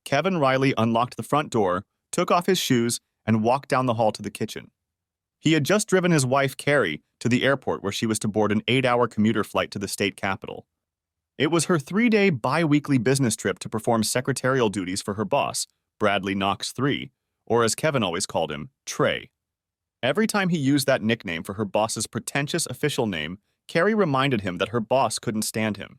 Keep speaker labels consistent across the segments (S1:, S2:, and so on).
S1: Kevin Riley unlocked the front door, took off his shoes, and walked down the hall to the kitchen. He had just driven his wife, Carrie, to the airport where she was to board an 8-hour commuter flight to the state capital. It was her 3-day bi-weekly business trip to perform secretarial duties for her boss, Bradley Knox III, or as Kevin always called him, Trey. Every time he used that nickname for her boss's pretentious official name, Carrie reminded him that her boss couldn't stand him.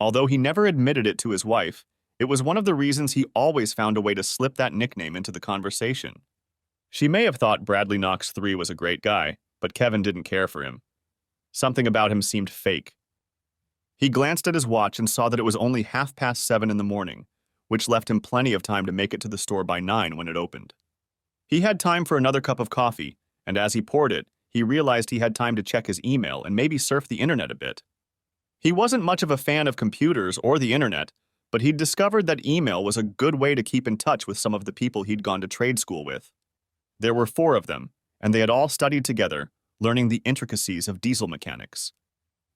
S1: Although he never admitted it to his wife, it was one of the reasons he always found a way to slip that nickname into the conversation. She may have thought Bradley Knox III was a great guy, but Kevin didn't care for him. Something about him seemed fake. He glanced at his watch and saw that it was only 7:30 in the morning, which left him plenty of time to make it to the store by 9 when it opened. He had time for another cup of coffee, and as he poured it, he realized he had time to check his email and maybe surf the internet a bit. He wasn't much of a fan of computers or the internet, but he'd discovered that email was a good way to keep in touch with some of the people he'd gone to trade school with. There were 4 of them, and they had all studied together, learning the intricacies of diesel mechanics.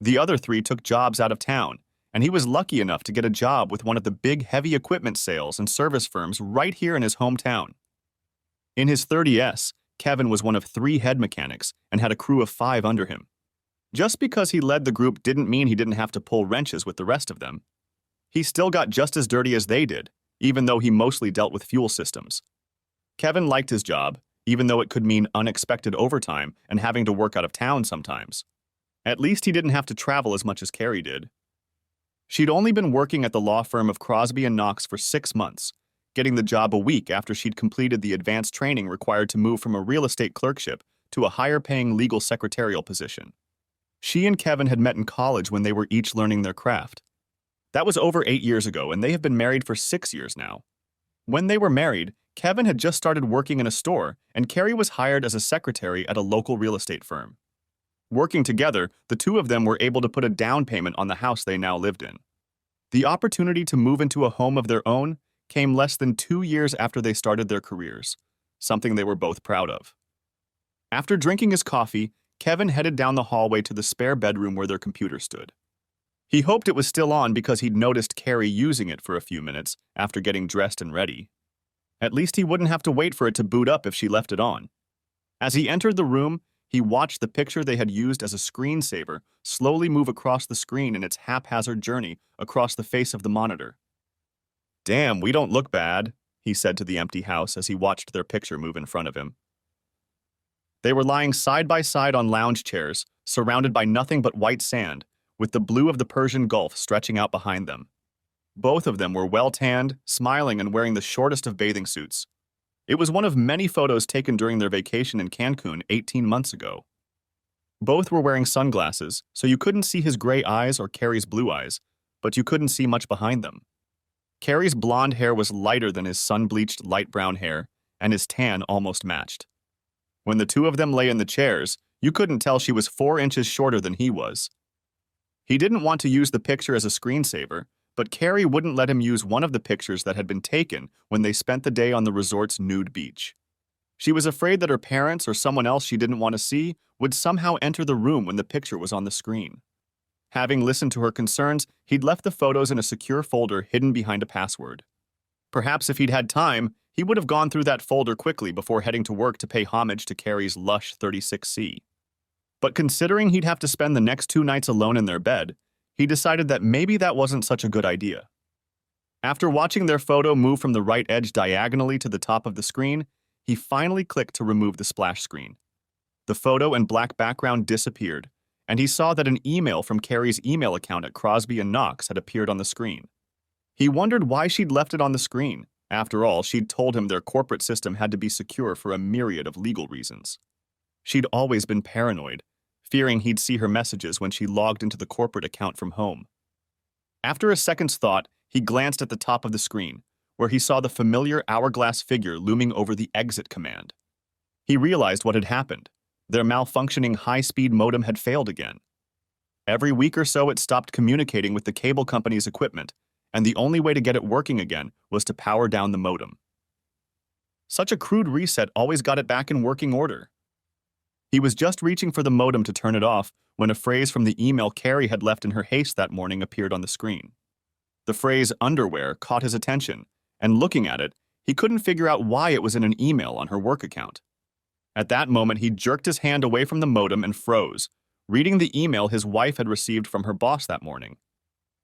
S1: The other 3 took jobs out of town, and he was lucky enough to get a job with one of the big heavy equipment sales and service firms right here in his hometown. In his 30S, Kevin was one of 3 head mechanics and had a crew of 5 under him. Just because he led the group didn't mean he didn't have to pull wrenches with the rest of them. He still got just as dirty as they did, even though he mostly dealt with fuel systems. Kevin liked his job, even though it could mean unexpected overtime and having to work out of town sometimes. At least he didn't have to travel as much as Carrie did. She'd only been working at the law firm of Crosby & Knox for 6 months, getting the job a week after she'd completed the advanced training required to move from a real estate clerkship to a higher-paying legal secretarial position. She and Kevin had met in college when they were each learning their craft. That was over 8 years ago, and they have been married for 6 years now. When they were married, Kevin had just started working in a store, and Carrie was hired as a secretary at a local real estate firm. Working together, the 2 of them were able to put a down payment on the house they now lived in. The opportunity to move into a home of their own came less than 2 years after they started their careers, something they were both proud of. After drinking his coffee, Kevin headed down the hallway to the spare bedroom where their computer stood. He hoped it was still on because he'd noticed Carrie using it for a few minutes after getting dressed and ready. At least he wouldn't have to wait for it to boot up if she left it on. As he entered the room, he watched the picture they had used as a screensaver slowly move across the screen in its haphazard journey across the face of the monitor. "Damn, we don't look bad," he said to the empty house as he watched their picture move in front of him. They were lying side by side on lounge chairs, surrounded by nothing but white sand, with the blue of the Persian Gulf stretching out behind them. Both of them were well-tanned, smiling and wearing the shortest of bathing suits. It was one of many photos taken during their vacation in Cancun 18 months ago. Both were wearing sunglasses, so you couldn't see his gray eyes or Carrie's blue eyes, but you couldn't see much behind them. Carrie's blonde hair was lighter than his sun-bleached light brown hair, and his tan almost matched. When the 2 of them lay in the chairs, you couldn't tell she was 4 inches shorter than he was. He didn't want to use the picture as a screensaver, but Carrie wouldn't let him use one of the pictures that had been taken when they spent the day on the resort's nude beach. She was afraid that her parents or someone else she didn't want to see would somehow enter the room when the picture was on the screen. Having listened to her concerns, he'd left the photos in a secure folder hidden behind a password. Perhaps if he'd had time, he would have gone through that folder quickly before heading to work to pay homage to Carrie's lush 36C. But considering he'd have to spend the next 2 nights alone in their bed, he decided that maybe that wasn't such a good idea. After watching their photo move from the right edge diagonally to the top of the screen, he finally clicked to remove the splash screen. The photo and black background disappeared, and he saw that an email from Carrie's email account at Crosby & Knox had appeared on the screen. He wondered why she'd left it on the screen. After all, she'd told him their corporate system had to be secure for a myriad of legal reasons. She'd always been paranoid, fearing he'd see her messages when she logged into the corporate account from home. After a second's thought, he glanced at the top of the screen, where he saw the familiar hourglass figure looming over the exit command. He realized what had happened. Their malfunctioning high-speed modem had failed again. Every week or so, it stopped communicating with the cable company's equipment, and the only way to get it working again was to power down the modem. Such a crude reset always got it back in working order. He was just reaching for the modem to turn it off when a phrase from the email Carrie had left in her haste that morning appeared on the screen. The phrase underwear caught his attention, and looking at it, he couldn't figure out why it was in an email on her work account. At that moment, he jerked his hand away from the modem and froze, reading the email his wife had received from her boss that morning.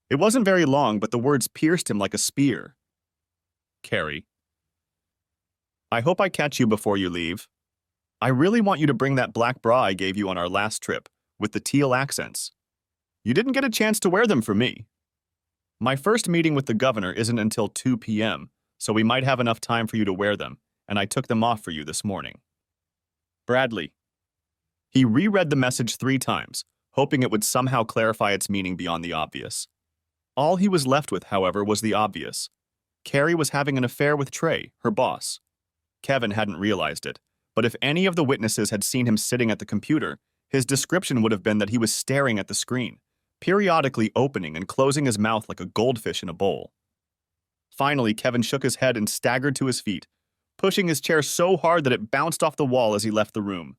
S1: It wasn't very long, but the words pierced him like a spear. Carrie, I hope I catch you before you leave. I really want you to bring that black bra I gave you on our last trip, with the teal accents. You didn't get a chance to wear them for me. My first meeting with the governor isn't until 2 p.m., so we might have enough time for you to wear them, and I took them off for you this morning. Bradley. He reread the message 3 times, hoping it would somehow clarify its meaning beyond the obvious. All he was left with, however, was the obvious. Carrie was having an affair with Trey, her boss. Kevin hadn't realized it, but if any of the witnesses had seen him sitting at the computer, his description would have been that he was staring at the screen, periodically opening and closing his mouth like a goldfish in a bowl. Finally, Kevin shook his head and staggered to his feet, pushing his chair so hard that it bounced off the wall as he left the room.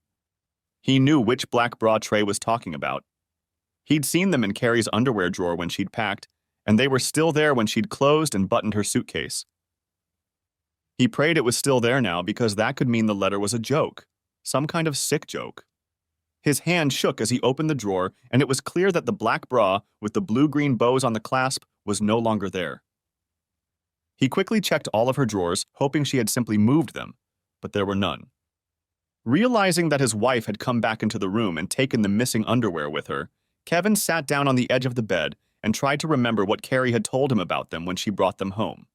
S1: He knew which black bra Trey was talking about. He'd seen them in Carrie's underwear drawer when she'd packed, and they were still there when she'd closed and buttoned her suitcase. He prayed it was still there now because that could mean the letter was a joke, some kind of sick joke. His hand shook as he opened the drawer, and it was clear that the black bra with the blue-green bows on the clasp was no longer there. He quickly checked all of her drawers, hoping she had simply moved them, but there were none. Realizing that his wife had come back into the room and taken the missing underwear with her, Kevin sat down on the edge of the bed and tried to remember what Carrie had told him about them when she brought them home.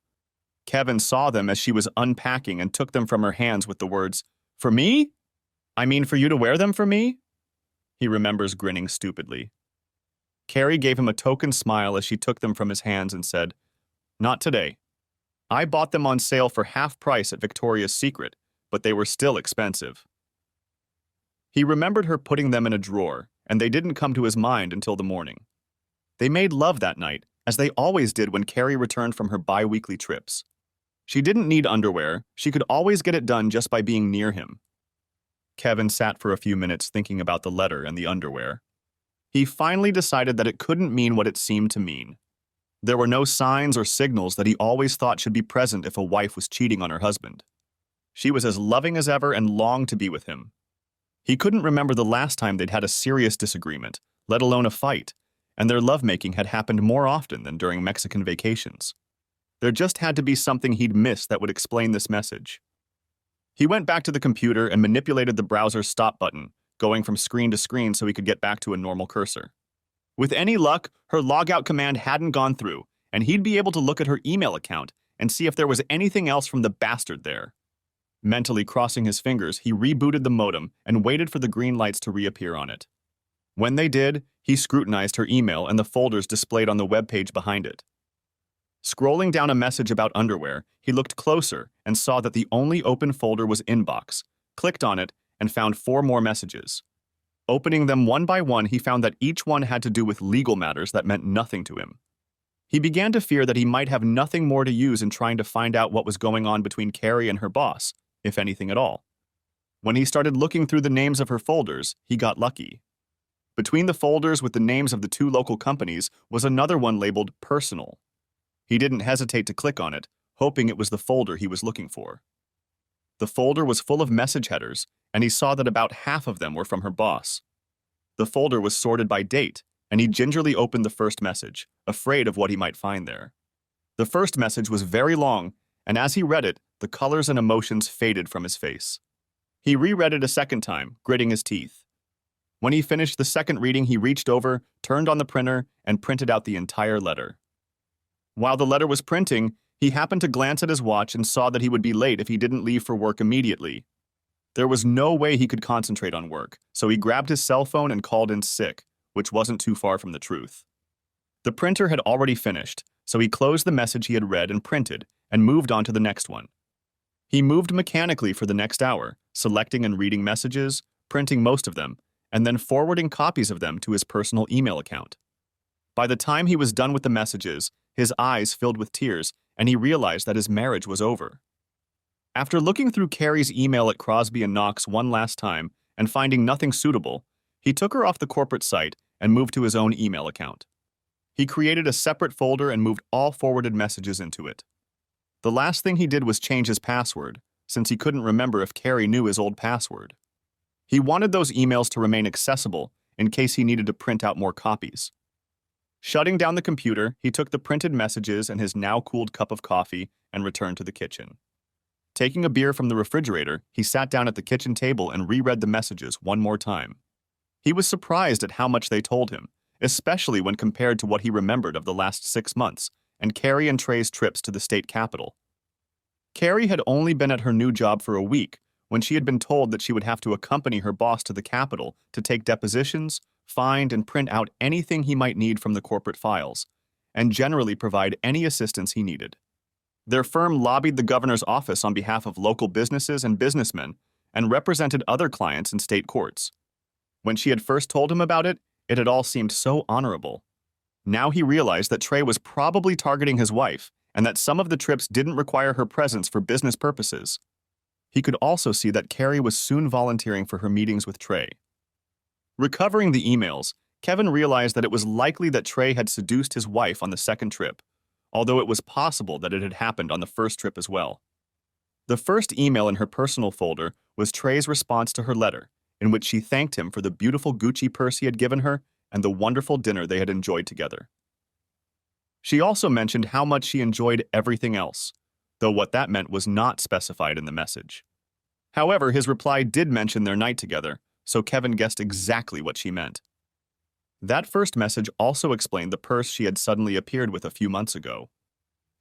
S1: Kevin saw them as she was unpacking and took them from her hands with the words, "For me? I mean for you to wear them for me?" He remembers grinning stupidly. Carrie gave him a token smile as she took them from his hands and said, "Not today. I bought them on sale for half price at Victoria's Secret, but they were still expensive." He remembered her putting them in a drawer, and they didn't come to his mind until the morning. They made love that night, as they always did when Carrie returned from her bi-weekly trips. She didn't need underwear, she could always get it done just by being near him. Kevin sat for a few minutes thinking about the letter and the underwear. He finally decided that it couldn't mean what it seemed to mean. There were no signs or signals that he always thought should be present if a wife was cheating on her husband. She was as loving as ever and longed to be with him. He couldn't remember the last time they'd had a serious disagreement, let alone a fight, and their lovemaking had happened more often than during Mexican vacations. There just had to be something he'd missed that would explain this message. He went back to the computer and manipulated the browser's stop button, going from screen to screen so he could get back to a normal cursor. With any luck, her logout command hadn't gone through, and he'd be able to look at her email account and see if there was anything else from the bastard there. Mentally crossing his fingers, he rebooted the modem and waited for the green lights to reappear on it. When they did, he scrutinized her email and the folders displayed on the web page behind it. Scrolling down a message about underwear, he looked closer and saw that the only open folder was Inbox, clicked on it, and found 4 more messages. Opening them one by one, he found that each one had to do with legal matters that meant nothing to him. He began to fear that he might have nothing more to use in trying to find out what was going on between Carrie and her boss, if anything at all. When he started looking through the names of her folders, he got lucky. Between the folders with the names of the 2 local companies was another one labeled Personal. He didn't hesitate to click on it, hoping it was the folder he was looking for. The folder was full of message headers, and he saw that about half of them were from her boss. The folder was sorted by date, and he gingerly opened the first message, afraid of what he might find there. The first message was very long, and as he read it, the colors and emotions faded from his face. He reread it a second time, gritting his teeth. When he finished the second reading, he reached over, turned on the printer, and printed out the entire letter. While the letter was printing, he happened to glance at his watch and saw that he would be late if he didn't leave for work immediately. There was no way he could concentrate on work, so he grabbed his cell phone and called in sick, which wasn't too far from the truth. The printer had already finished, so he closed the message he had read and printed, and moved on to the next one. He moved mechanically for the next hour, selecting and reading messages, printing most of them, and then forwarding copies of them to his personal email account. By the time he was done with the messages, his eyes filled with tears, and he realized that his marriage was over. After looking through Carrie's email at Crosby and Knox one last time and finding nothing suitable, he took her off the corporate site and moved to his own email account. He created a separate folder and moved all forwarded messages into it. The last thing he did was change his password, since he couldn't remember if Carrie knew his old password. He wanted those emails to remain accessible in case he needed to print out more copies. Shutting down the computer, he took the printed messages and his now-cooled cup of coffee and returned to the kitchen. Taking a beer from the refrigerator, he sat down at the kitchen table and reread the messages one more time. He was surprised at how much they told him, especially when compared to what he remembered of the last 6 months and Carrie and Trey's trips to the state capitol. Carrie had only been at her new job for a week when she had been told that she would have to accompany her boss to the capitol to take depositions, find and print out anything he might need from the corporate files, and generally provide any assistance he needed. Their firm lobbied the governor's office on behalf of local businesses and businessmen and represented other clients in state courts. When she had first told him about it, it had all seemed so honorable. Now he realized that Trey was probably targeting his wife and that some of the trips didn't require her presence for business purposes. He could also see that Carrie was soon volunteering for her meetings with Trey. Recovering the emails, Kevin realized that it was likely that Trey had seduced his wife on the second trip, although it was possible that it had happened on the first trip as well. The first email in her personal folder was Trey's response to her letter, in which she thanked him for the beautiful Gucci purse he had given her and the wonderful dinner they had enjoyed together. She also mentioned how much she enjoyed everything else, though what that meant was not specified in the message. However, his reply did mention their night together, so Kevin guessed exactly what she meant. That first message also explained the purse she had suddenly appeared with a few months ago.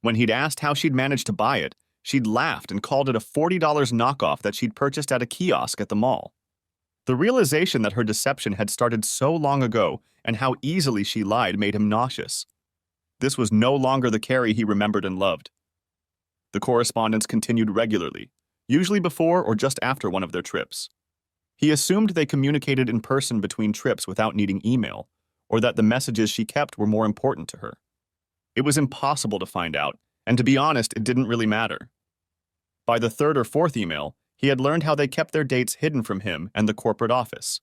S1: When he'd asked how she'd managed to buy it, she'd laughed and called it a $40 knockoff that she'd purchased at a kiosk at the mall. The realization that her deception had started so long ago and how easily she lied made him nauseous. This was no longer the Carrie he remembered and loved. The correspondence continued regularly, usually before or just after one of their trips. He assumed they communicated in person between trips without needing email, or that the messages she kept were more important to her. It was impossible to find out, and to be honest, it didn't really matter. By the third or fourth email, he had learned how they kept their dates hidden from him and the corporate office.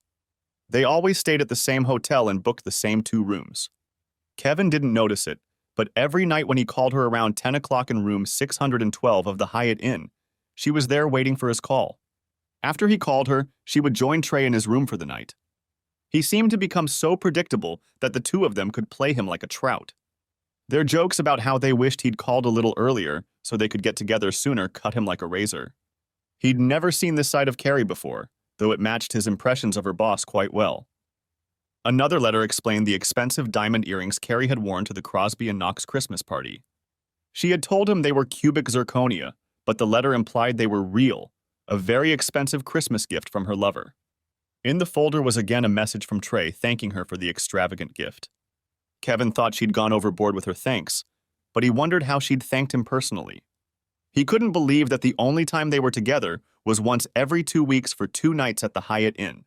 S1: They always stayed at the same hotel and booked the same 2 rooms. Kevin didn't notice it, but every night when he called her around 10 o'clock in room 612 of the Hyatt Inn, she was there waiting for his call. After he called her, she would join Trey in his room for the night. He seemed to become so predictable that the two of them could play him like a trout. Their jokes about how they wished he'd called a little earlier so they could get together sooner cut him like a razor. He'd never seen this side of Carrie before, though it matched his impressions of her boss quite well. Another letter explained the expensive diamond earrings Carrie had worn to the Crosby and Knox Christmas party. She had told him they were cubic zirconia, but the letter implied they were real, a very expensive Christmas gift from her lover. In the folder was again a message from Trey thanking her for the extravagant gift. Kevin thought she'd gone overboard with her thanks, but he wondered how she'd thanked him personally. He couldn't believe that the only time they were together was once every 2 weeks for 2 nights at the Hyatt Inn.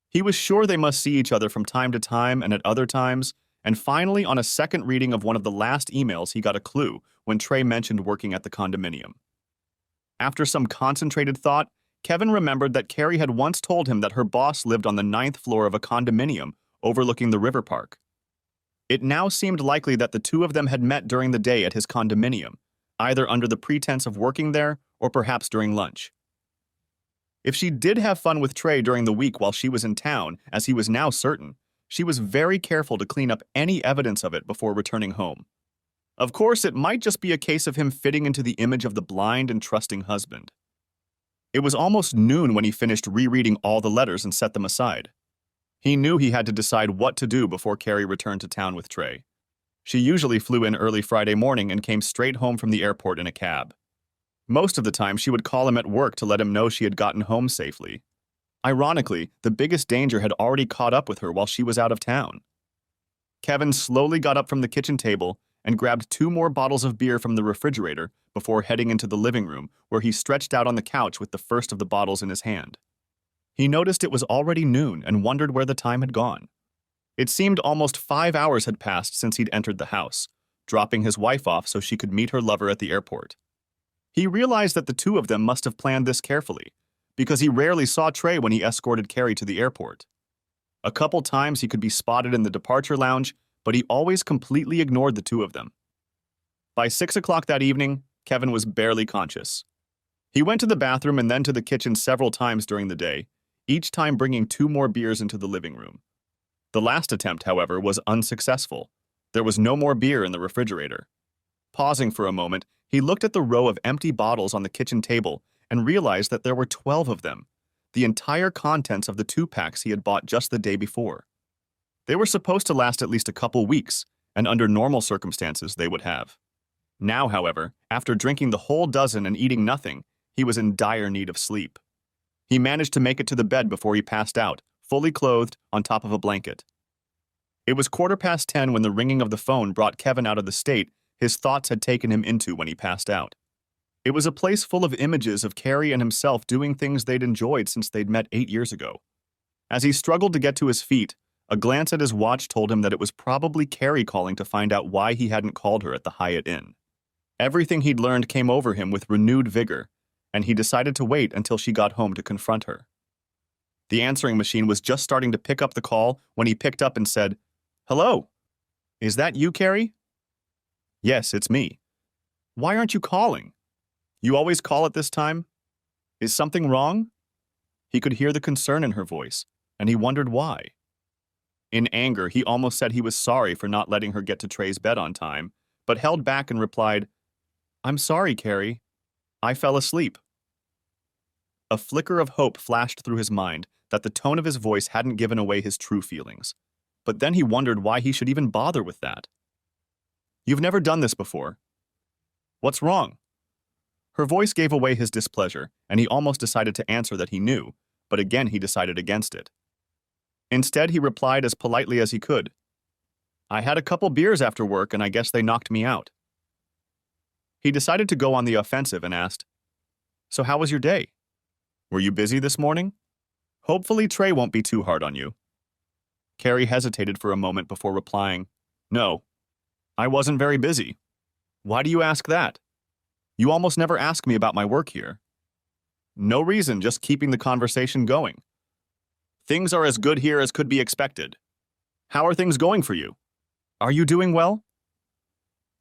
S1: He was sure they must see each other from time to time and at other times, and finally on a second reading of one of the last emails he got a clue when Trey mentioned working at the condominium. After some concentrated thought, Kevin remembered that Carrie had once told him that her boss lived on the 9th floor of a condominium overlooking the river park. It now seemed likely that the two of them had met during the day at his condominium, either under the pretense of working there or perhaps during lunch. If she did have fun with Trey during the week while she was in town, as he was now certain, she was very careful to clean up any evidence of it before returning home. Of course, it might just be a case of him fitting into the image of the blind and trusting husband. It was almost noon when he finished rereading all the letters and set them aside. He knew he had to decide what to do before Carrie returned to town with Trey. She usually flew in early Friday morning and came straight home from the airport in a cab. Most of the time, she would call him at work to let him know she had gotten home safely. Ironically, the biggest danger had already caught up with her while she was out of town. Kevin slowly got up from the kitchen table and grabbed 2 more bottles of beer from the refrigerator before heading into the living room, where he stretched out on the couch with the first of the bottles in his hand. He noticed it was already noon and wondered where the time had gone. It seemed almost 5 hours had passed since he'd entered the house, dropping his wife off so she could meet her lover at the airport. He realized that the two of them must have planned this carefully, because he rarely saw Trey when he escorted Carrie to the airport. A couple times he could be spotted in the departure lounge, but he always completely ignored the two of them. By 6 o'clock that evening, Kevin was barely conscious. He went to the bathroom and then to the kitchen several times during the day, each time bringing 2 more beers into the living room. The last attempt, however, was unsuccessful. There was no more beer in the refrigerator. Pausing for a moment, he looked at the row of empty bottles on the kitchen table and realized that there were 12 of them, the entire contents of the 2-packs he had bought just the day before. They were supposed to last at least a couple weeks, and under normal circumstances they would have. Now, however, after drinking the whole dozen and eating nothing, he was in dire need of sleep. He managed to make it to the bed before he passed out, fully clothed, on top of a blanket. It was 10:15 when the ringing of the phone brought Kevin out of the state his thoughts had taken him into when he passed out. It was a place full of images of Carrie and himself doing things they'd enjoyed since they'd met 8 years ago. As he struggled to get to his feet, a glance at his watch told him that it was probably Carrie calling to find out why he hadn't called her at the Hyatt Inn. Everything he'd learned came over him with renewed vigor, and he decided to wait until she got home to confront her. The answering machine was just starting to pick up the call when he picked up and said, "Hello? Is that you, Carrie?" "Yes, it's me." "Why aren't you calling? You always call at this time? Is something wrong?" He could hear the concern in her voice, and he wondered why. In anger, he almost said he was sorry for not letting her get to Trey's bed on time, but held back and replied, "I'm sorry, Carrie. I fell asleep." A flicker of hope flashed through his mind that the tone of his voice hadn't given away his true feelings, but then he wondered why he should even bother with that. "You've never done this before. What's wrong?" Her voice gave away his displeasure, and he almost decided to answer that he knew, but again he decided against it. Instead, he replied as politely as he could, "I had a couple beers after work and I guess they knocked me out." He decided to go on the offensive and asked, "So how was your day? Were you busy this morning? Hopefully Trey won't be too hard on you." Carrie hesitated for a moment before replying, "No, I wasn't very busy." "Why do you ask that? You almost never ask me about my work here." "No reason, just keeping the conversation going. Things are as good here as could be expected. How are things going for you? Are you doing well?"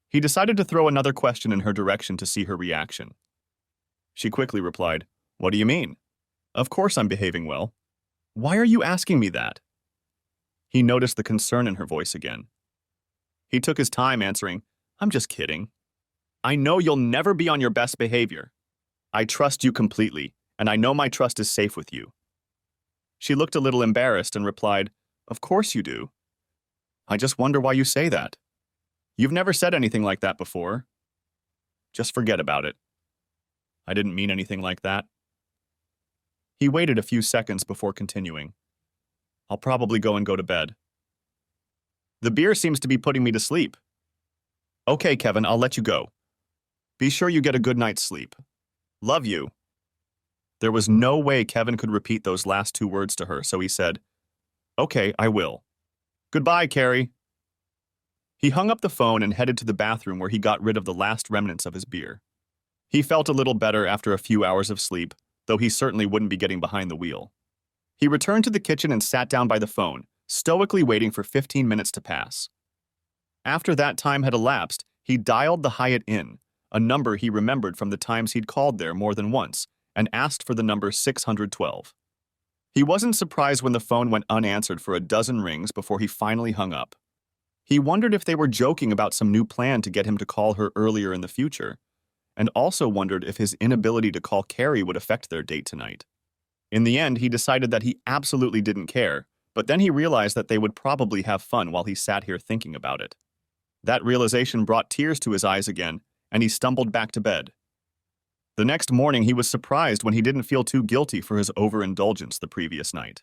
S1: He decided to throw another question in her direction to see her reaction. She quickly replied, "What do you mean? Of course I'm behaving well. Why are you asking me that?" He noticed the concern in her voice again. He took his time answering, "I'm just kidding. I know you'll never be on your best behavior. I trust you completely, and I know my trust is safe with you." She looked a little embarrassed and replied, "Of course you do. I just wonder why you say that. You've never said anything like that before." "Just forget about it. I didn't mean anything like that." He waited a few seconds before continuing. "I'll probably go to bed. The beer seems to be putting me to sleep." "Okay, Kevin, I'll let you go. Be sure you get a good night's sleep. Love you." There was no way Kevin could repeat those last 2 words to her, so he said, "Okay, I will. Goodbye, Carrie." He hung up the phone and headed to the bathroom where he got rid of the last remnants of his beer. He felt a little better after a few hours of sleep, though he certainly wouldn't be getting behind the wheel. He returned to the kitchen and sat down by the phone, stoically waiting for 15 minutes to pass. After that time had elapsed, he dialed the Hyatt Inn, a number he remembered from the times he'd called there more than once, and asked for the number 612. He wasn't surprised when the phone went unanswered for a dozen rings before he finally hung up. He wondered if they were joking about some new plan to get him to call her earlier in the future, and also wondered if his inability to call Carrie would affect their date tonight. In the end, he decided that he absolutely didn't care, but then he realized that they would probably have fun while he sat here thinking about it. That realization brought tears to his eyes again, and he stumbled back to bed. The next morning, he was surprised when he didn't feel too guilty for his overindulgence the previous night.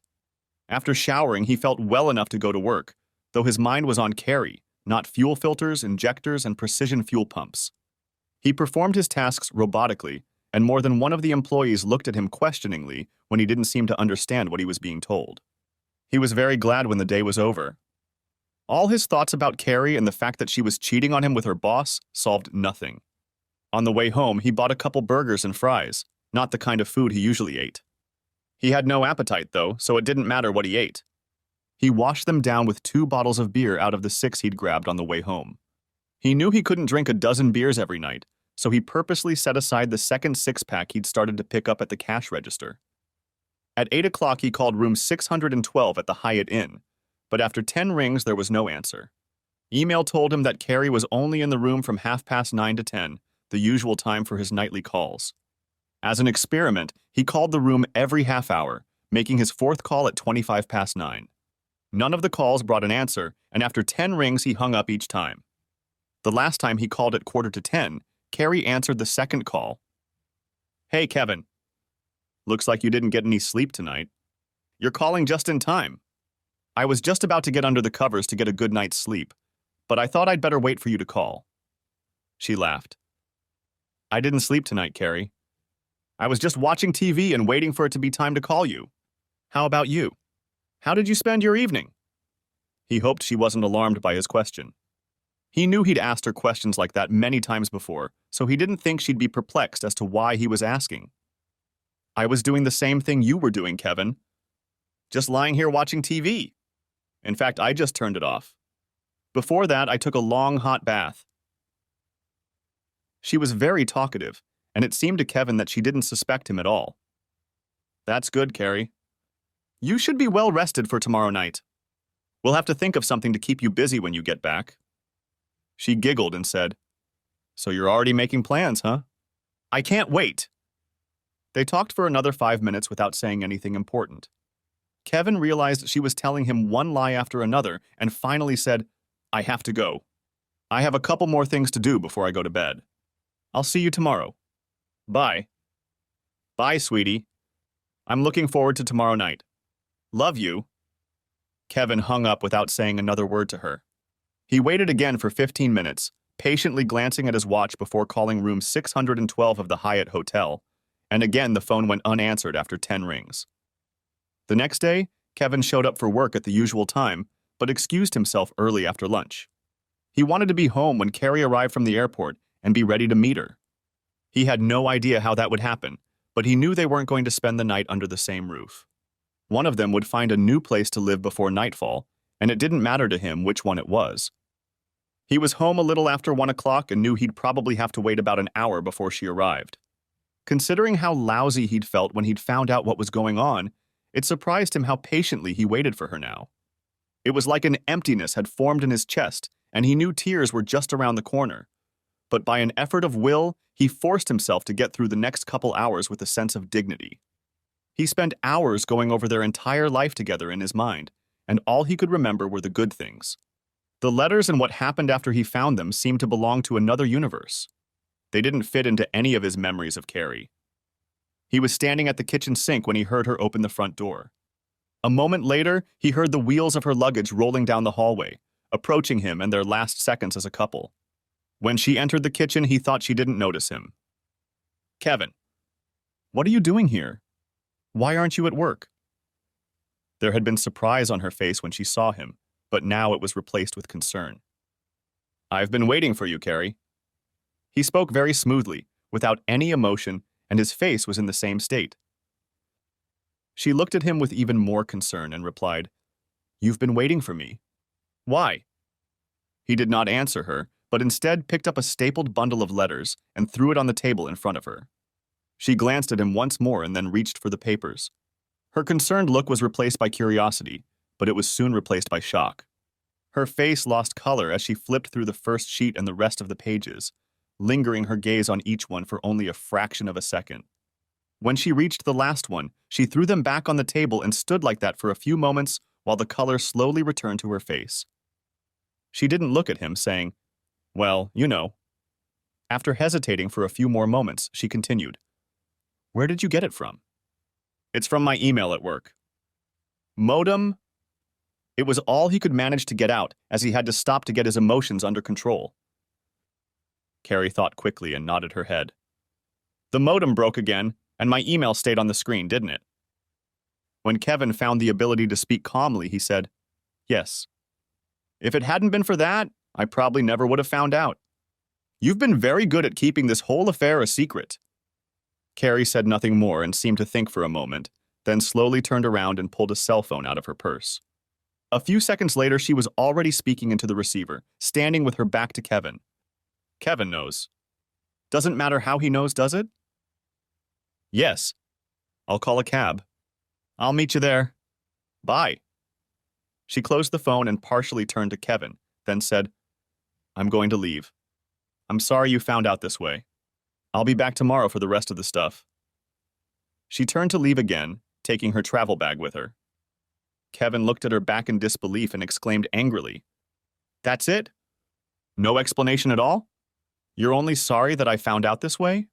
S1: After showering, he felt well enough to go to work, though his mind was on Carrie, not fuel filters, injectors, and precision fuel pumps. He performed his tasks robotically, and more than one of the employees looked at him questioningly when he didn't seem to understand what he was being told. He was very glad when the day was over. All his thoughts about Carrie and the fact that she was cheating on him with her boss solved nothing. On the way home, he bought a couple burgers and fries, not the kind of food he usually ate. He had no appetite, though, so it didn't matter what he ate. He washed them down with 2 bottles of beer out of the 6 he'd grabbed on the way home. He knew he couldn't drink a dozen beers every night, so he purposely set aside the second six-pack he'd started to pick up at the cash register. At 8 o'clock, he called room 612 at the Hyatt Inn, but after 10 rings, there was no answer. Email told him that Carrie was only in the room from 9:30 to 10, the usual time for his nightly calls. As an experiment, he called the room every half hour, making his fourth call at 9:25. None of the calls brought an answer, and after 10 rings, he hung up each time. The last time he called at 9:45, Carrie answered the second call. "Hey, Kevin. Looks like you didn't get any sleep tonight. You're calling just in time. I was just about to get under the covers to get a good night's sleep, but I thought I'd better wait for you to call." She laughed. "I didn't sleep tonight, Carrie. I was just watching TV and waiting for it to be time to call you. How about you? How did you spend your evening?" He hoped she wasn't alarmed by his question. He knew he'd asked her questions like that many times before, so he didn't think she'd be perplexed as to why he was asking. "I was doing the same thing you were doing, Kevin. Just lying here watching TV. In fact, I just turned it off. Before that, I took a long hot bath." She was very talkative, and it seemed to Kevin that she didn't suspect him at all. "That's good, Carrie. You should be well rested for tomorrow night. We'll have to think of something to keep you busy when you get back." She giggled and said, "So you're already making plans, huh? I can't wait." They talked for another 5 minutes without saying anything important. Kevin realized she was telling him one lie after another and finally said, "I have to go. I have a couple more things to do before I go to bed. I'll see you tomorrow. Bye." "Bye, sweetie. I'm looking forward to tomorrow night. Love you." Kevin hung up without saying another word to her. He waited again for 15 minutes, patiently glancing at his watch before calling room 612 of the Hyatt Hotel, and again the phone went unanswered after 10 rings. The next day, Kevin showed up for work at the usual time, but excused himself early after lunch. He wanted to be home when Carrie arrived from the airport and be ready to meet her. He had no idea how that would happen, but he knew they weren't going to spend the night under the same roof. One of them would find a new place to live before nightfall, and it didn't matter to him which one it was. He was home a little after 1 o'clock and knew he'd probably have to wait about an hour before she arrived. Considering how lousy he'd felt when he'd found out what was going on, it surprised him how patiently he waited for her now. It was like an emptiness had formed in his chest, and he knew tears were just around the corner. But by an effort of will, he forced himself to get through the next couple hours with a sense of dignity. He spent hours going over their entire life together in his mind, and all he could remember were the good things. The letters and what happened after he found them seemed to belong to another universe. They didn't fit into any of his memories of Carrie. He was standing at the kitchen sink when he heard her open the front door. A moment later, he heard the wheels of her luggage rolling down the hallway, approaching him in their last seconds as a couple. When she entered the kitchen, he thought she didn't notice him. "Kevin, what are you doing here? Why aren't you at work?" There had been surprise on her face when she saw him, but now it was replaced with concern. "I've been waiting for you, Carrie." He spoke very smoothly, without any emotion, and his face was in the same state. She looked at him with even more concern and replied, "You've been waiting for me. Why?" He did not answer her, but instead picked up a stapled bundle of letters and threw it on the table in front of her. She glanced at him once more and then reached for the papers. Her concerned look was replaced by curiosity, but it was soon replaced by shock. Her face lost color as she flipped through the first sheet and the rest of the pages, lingering her gaze on each one for only a fraction of a second. When she reached the last one, she threw them back on the table and stood like that for a few moments while the color slowly returned to her face. She didn't look at him, saying, "Well, you know." After hesitating for a few more moments, she continued, "Where did you get it from?" "It's from my email at work." Modem? It was all he could manage to get out, as he had to stop to get his emotions under control. Carrie thought quickly and nodded her head. "The modem broke again, and my email stayed on the screen, didn't it?" When Kevin found the ability to speak calmly, he said, "Yes. If it hadn't been for that, I probably never would have found out. You've been very good at keeping this whole affair a secret." Carrie said nothing more and seemed to think for a moment, then slowly turned around and pulled a cell phone out of her purse. A few seconds later, she was already speaking into the receiver, standing with her back to Kevin. "Kevin knows. Doesn't matter how he knows, does it? Yes. I'll call a cab. I'll meet you there. Bye. She closed the phone and partially turned to Kevin, then said, I'm going to leave. I'm sorry you found out this way. I'll be back tomorrow for the rest of the stuff. She turned to leave again, taking her travel bag with her. Kevin looked at her back in disbelief and exclaimed angrily, That's it? No explanation at all? You're only sorry that I found out this way?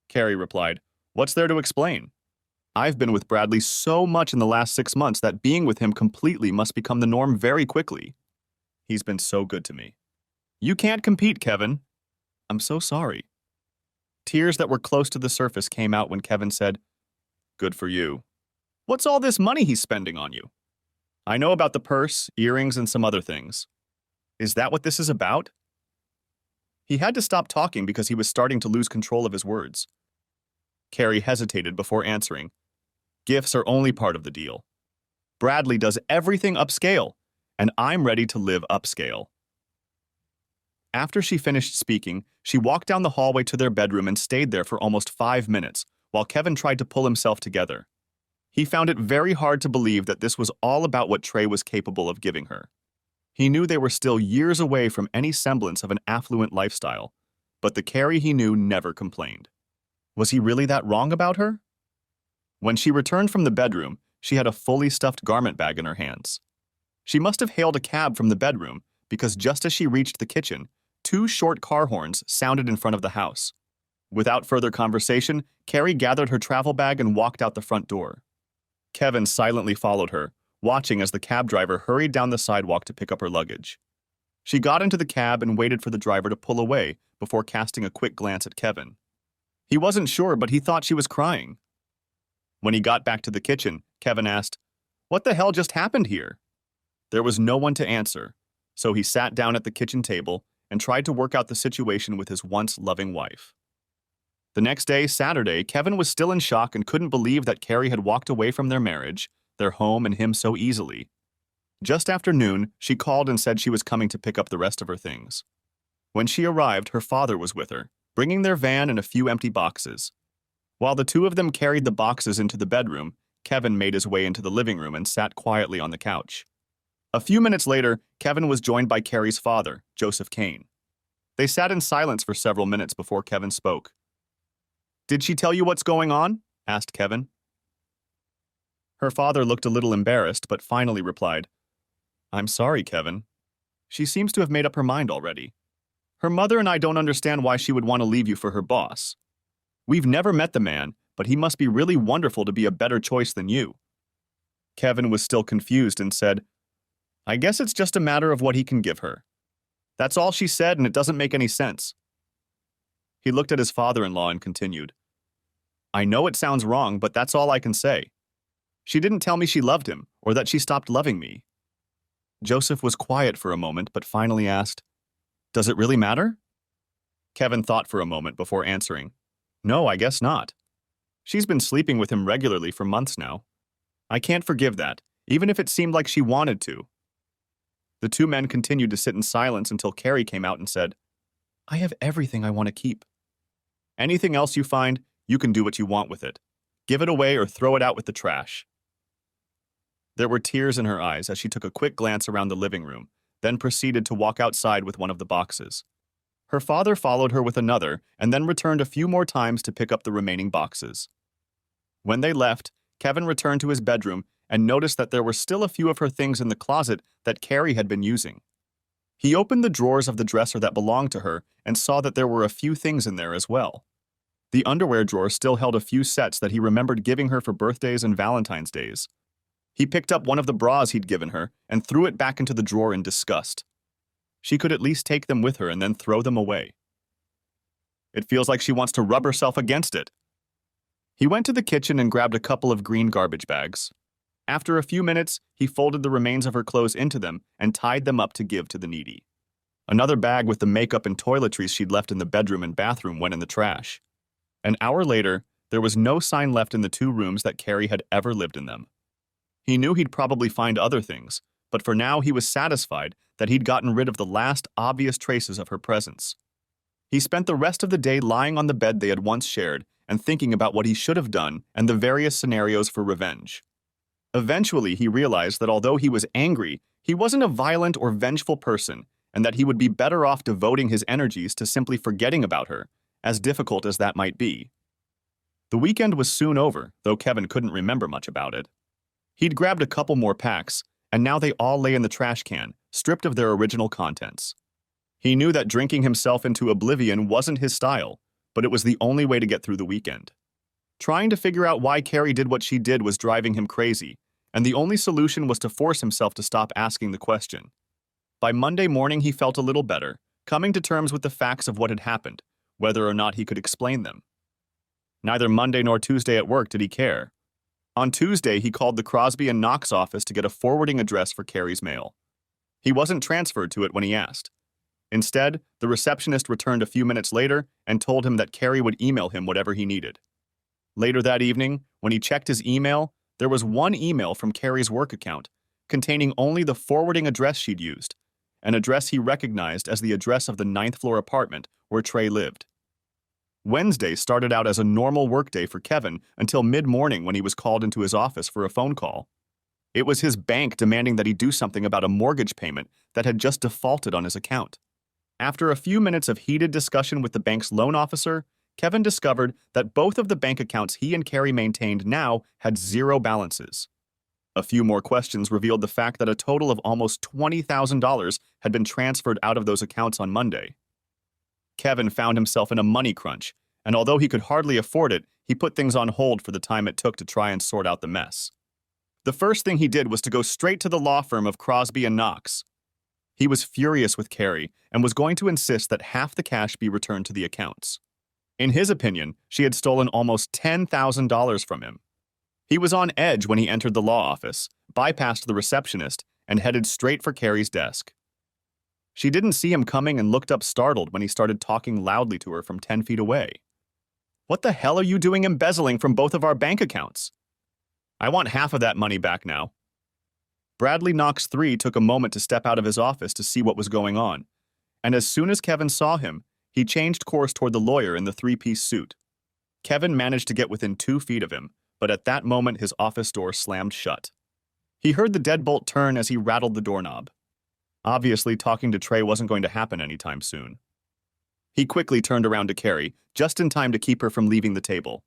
S1: Carrie replied, What's there to explain? I've been with Bradley so much in the last 6 months that being with him completely must become the norm very quickly. He's been so good to me. You can't compete, Kevin. I'm so sorry. Tears that were close to the surface came out when Kevin said, Good for you. What's all this money he's spending on you? I know about the purse, earrings, and some other things. Is that what this is about? He had to stop talking because he was starting to lose control of his words. Carrie hesitated before answering. Gifts are only part of the deal. Bradley does everything upscale, and I'm ready to live upscale. After she finished speaking, she walked down the hallway to their bedroom and stayed there for almost 5 minutes, while Kevin tried to pull himself together. He found it very hard to believe that this was all about what Trey was capable of giving her. He knew they were still years away from any semblance of an affluent lifestyle, but the Carrie he knew never complained. Was he really that wrong about her? When she returned from the bedroom, she had a fully stuffed garment bag in her hands. She must have hailed a cab from the bedroom because just as she reached the kitchen, 2 short car horns sounded in front of the house. Without further conversation, Carrie gathered her travel bag and walked out the front door. Kevin silently followed her, watching as the cab driver hurried down the sidewalk to pick up her luggage. She got into the cab and waited for the driver to pull away before casting a quick glance at Kevin. He wasn't sure, but he thought she was crying. When he got back to the kitchen, Kevin asked, What the hell just happened here? There was no one to answer, so he sat down at the kitchen table and tried to work out the situation with his once loving wife. The next day, Saturday, Kevin was still in shock and couldn't believe that Carrie had walked away from their marriage, their home, and him so easily. Just after noon, she called and said she was coming to pick up the rest of her things. When she arrived, her father was with her, bringing their van and a few empty boxes. While the two of them carried the boxes into the bedroom, Kevin made his way into the living room and sat quietly on the couch. A few minutes later, Kevin was joined by Carrie's father, Joseph Kane. They sat in silence for several minutes before Kevin spoke. Did she tell you what's going on? Asked Kevin. Her father looked a little embarrassed, but finally replied, I'm sorry, Kevin. She seems to have made up her mind already. Her mother and I don't understand why she would want to leave you for her boss. We've never met the man, but he must be really wonderful to be a better choice than you. Kevin was still confused and said, I guess it's just a matter of what he can give her. That's all she said, and it doesn't make any sense. He looked at his father-in-law and continued, I know it sounds wrong, but that's all I can say. She didn't tell me she loved him, or that she stopped loving me. Joseph was quiet for a moment, but finally asked, Does it really matter? Kevin thought for a moment before answering, No, I guess not. She's been sleeping with him regularly for months now. I can't forgive that, even if it seemed like she wanted to. The two men continued to sit in silence until Carrie came out and said, I have everything I want to keep. Anything else you find, you can do what you want with it. Give it away or throw it out with the trash. There were tears in her eyes as she took a quick glance around the living room, then proceeded to walk outside with one of the boxes. Her father followed her with another and then returned a few more times to pick up the remaining boxes. When they left, Kevin returned to his bedroom and noticed that there were still a few of her things in the closet that Carrie had been using. He opened the drawers of the dresser that belonged to her and saw that there were a few things in there as well. The underwear drawer still held a few sets that he remembered giving her for birthdays and Valentine's days. He picked up one of the bras he'd given her and threw it back into the drawer in disgust. She could at least take them with her and then throw them away. It feels like she wants to rub herself against it. He went to the kitchen and grabbed a couple of green garbage bags. After a few minutes, he folded the remains of her clothes into them and tied them up to give to the needy. Another bag with the makeup and toiletries she'd left in the bedroom and bathroom went in the trash. An hour later, there was no sign left in the 2 rooms that Carrie had ever lived in them. He knew he'd probably find other things, but for now he was satisfied that he'd gotten rid of the last obvious traces of her presence. He spent the rest of the day lying on the bed they had once shared and thinking about what he should have done and the various scenarios for revenge. Eventually, he realized that although he was angry, he wasn't a violent or vengeful person, and that he would be better off devoting his energies to simply forgetting about her, as difficult as that might be. The weekend was soon over, though Kevin couldn't remember much about it. He'd grabbed a couple more packs, and now they all lay in the trash can, stripped of their original contents. He knew that drinking himself into oblivion wasn't his style, but it was the only way to get through the weekend. Trying to figure out why Carrie did what she did was driving him crazy, and the only solution was to force himself to stop asking the question. By Monday morning, he felt a little better, coming to terms with the facts of what had happened, whether or not he could explain them. Neither Monday nor Tuesday at work did he care. On Tuesday, he called the Crosby and Knox office to get a forwarding address for Carrie's mail. He wasn't transferred to it when he asked. Instead, the receptionist returned a few minutes later and told him that Carrie would email him whatever he needed. Later that evening, when he checked his email, there was one email from Carrie's work account, containing only the forwarding address she'd used, an address he recognized as the address of the 9th floor apartment where Trey lived. Wednesday started out as a normal workday for Kevin until mid-morning when he was called into his office for a phone call. It was his bank demanding that he do something about a mortgage payment that had just defaulted on his account. After a few minutes of heated discussion with the bank's loan officer, Kevin discovered that both of the bank accounts he and Carrie maintained now had zero balances. A few more questions revealed the fact that a total of almost $20,000 had been transferred out of those accounts on Monday. Kevin found himself in a money crunch, and although he could hardly afford it, he put things on hold for the time it took to try and sort out the mess. The first thing he did was to go straight to the law firm of Crosby and Knox. He was furious with Carrie and was going to insist that half the cash be returned to the accounts. In his opinion, she had stolen almost $10,000 from him. He was on edge when he entered the law office, bypassed the receptionist, and headed straight for Carrie's desk. She didn't see him coming and looked up startled when he started talking loudly to her from 10 feet away. "What the hell are you doing embezzling from both of our bank accounts?" "I want half of that money back now." Bradley Knox III took a moment to step out of his office to see what was going on, and as soon as Kevin saw him, he changed course toward the lawyer in the three-piece suit. Kevin managed to get within 2 feet of him, but at that moment his office door slammed shut. He heard the deadbolt turn as he rattled the doorknob. Obviously, talking to Trey wasn't going to happen anytime soon. He quickly turned around to Carrie, just in time to keep her from leaving the table.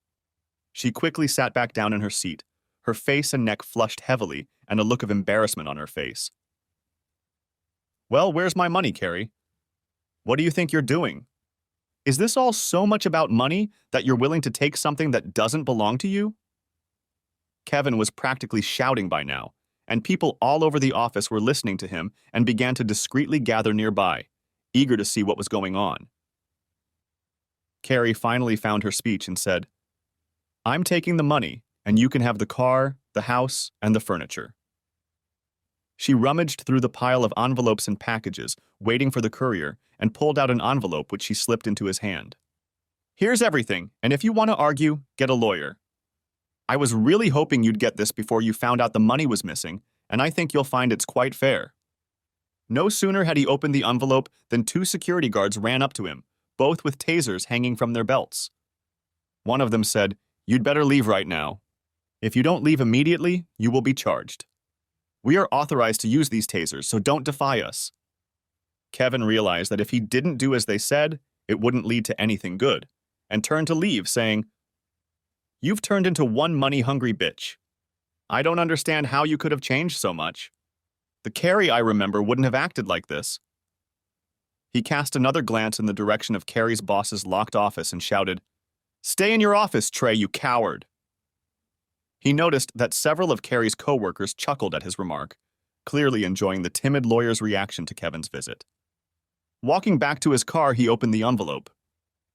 S1: She quickly sat back down in her seat, her face and neck flushed heavily and a look of embarrassment on her face. "Well, where's my money, Carrie? What do you think you're doing? Is this all so much about money that you're willing to take something that doesn't belong to you?" Kevin was practically shouting by now, and people all over the office were listening to him and began to discreetly gather nearby, eager to see what was going on. Carrie finally found her speech and said, "I'm taking the money, and you can have the car, the house, and the furniture." She rummaged through the pile of envelopes and packages, waiting for the courier, and pulled out an envelope which she slipped into his hand. "Here's everything, and if you want to argue, get a lawyer. I was really hoping you'd get this before you found out the money was missing, and I think you'll find it's quite fair." No sooner had he opened the envelope than 2 security guards ran up to him, both with tasers hanging from their belts. One of them said, "You'd better leave right now. If you don't leave immediately, you will be charged. We are authorized to use these tasers, so don't defy us." Kevin realized that if he didn't do as they said, it wouldn't lead to anything good, and turned to leave, saying, "You've turned into one money-hungry bitch. I don't understand how you could have changed so much. The Carrie I remember wouldn't have acted like this." He cast another glance in the direction of Carrie's boss's locked office and shouted, "Stay in your office, Trey, you coward." He noticed that several of Carrie's co-workers chuckled at his remark, clearly enjoying the timid lawyer's reaction to Kevin's visit. Walking back to his car, he opened the envelope.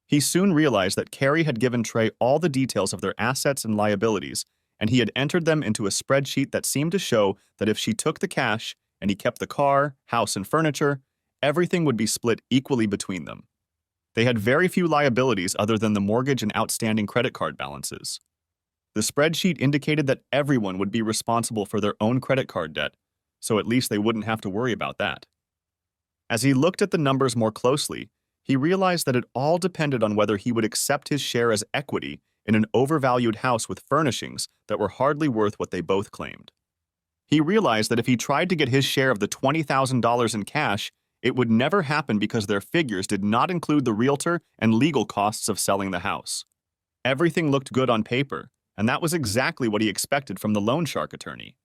S1: He soon realized that Carrie had given Trey all the details of their assets and liabilities, and he had entered them into a spreadsheet that seemed to show that if she took the cash and he kept the car, house, and furniture, everything would be split equally between them. They had very few liabilities other than the mortgage and outstanding credit card balances. The spreadsheet indicated that everyone would be responsible for their own credit card debt, so at least they wouldn't have to worry about that. As he looked at the numbers more closely, He realized that it all depended on whether he would accept his share as equity in an overvalued house with furnishings that were hardly worth what they both claimed. He realized that if he tried to get his share of the $20,000 in cash, it would never happen because their figures did not include the realtor and legal costs of selling the house. Everything looked good on paper, and that was exactly what he expected from the loan shark attorney.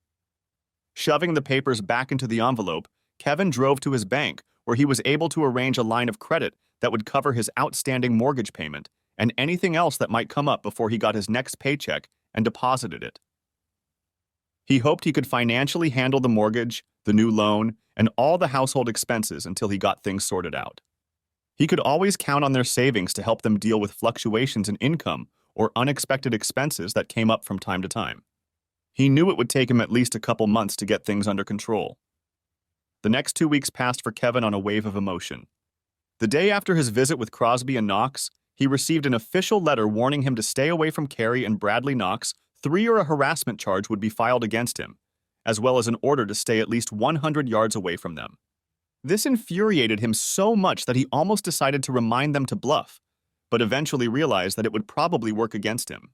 S1: Shoving the papers back into the envelope, Kevin drove to his bank, where he was able to arrange a line of credit that would cover his outstanding mortgage payment and anything else that might come up before he got his next paycheck, and deposited it. He hoped he could financially handle the mortgage, the new loan, and all the household expenses until he got things sorted out. He could always count on their savings to help them deal with fluctuations in income or unexpected expenses that came up from time to time. He knew it would take him at least a couple months to get things under control. The next 2 weeks passed for Kevin on a wave of emotion. The day after his visit with Crosby and Knox, he received an official letter warning him to stay away from Carrie and Bradley Knox, or a harassment charge would be filed against him, as well as an order to stay at least 100 yards away from them. This infuriated him so much that he almost decided to remind them to bluff, but eventually realized that it would probably work against him.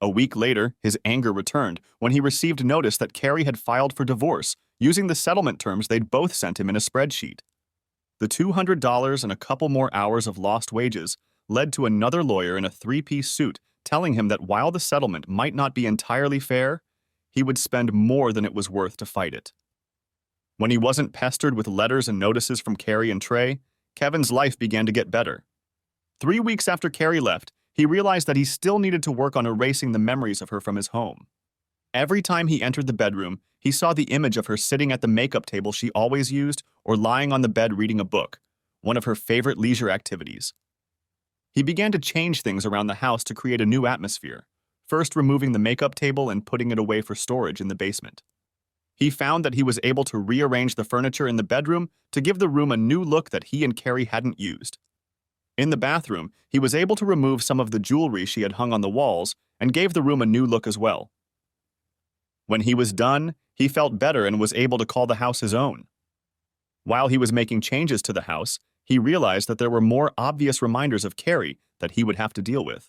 S1: A week later, his anger returned when he received notice that Carrie had filed for divorce using the settlement terms they'd both sent him in a spreadsheet. The $200 and a couple more hours of lost wages led to another lawyer in a three-piece suit telling him that while the settlement might not be entirely fair, he would spend more than it was worth to fight it. When he wasn't pestered with letters and notices from Carrie and Trey, Kevin's life began to get better. 3 weeks after Carrie left, he realized that he still needed to work on erasing the memories of her from his home. Every time he entered the bedroom, he saw the image of her sitting at the makeup table she always used or lying on the bed reading a book, one of her favorite leisure activities. He began to change things around the house to create a new atmosphere, first removing the makeup table and putting it away for storage in the basement. He found that he was able to rearrange the furniture in the bedroom to give the room a new look that he and Carrie hadn't used. In the bathroom, he was able to remove some of the jewelry she had hung on the walls and gave the room a new look as well. When he was done, he felt better and was able to call the house his own. While he was making changes to the house, he realized that there were more obvious reminders of Carrie that he would have to deal with.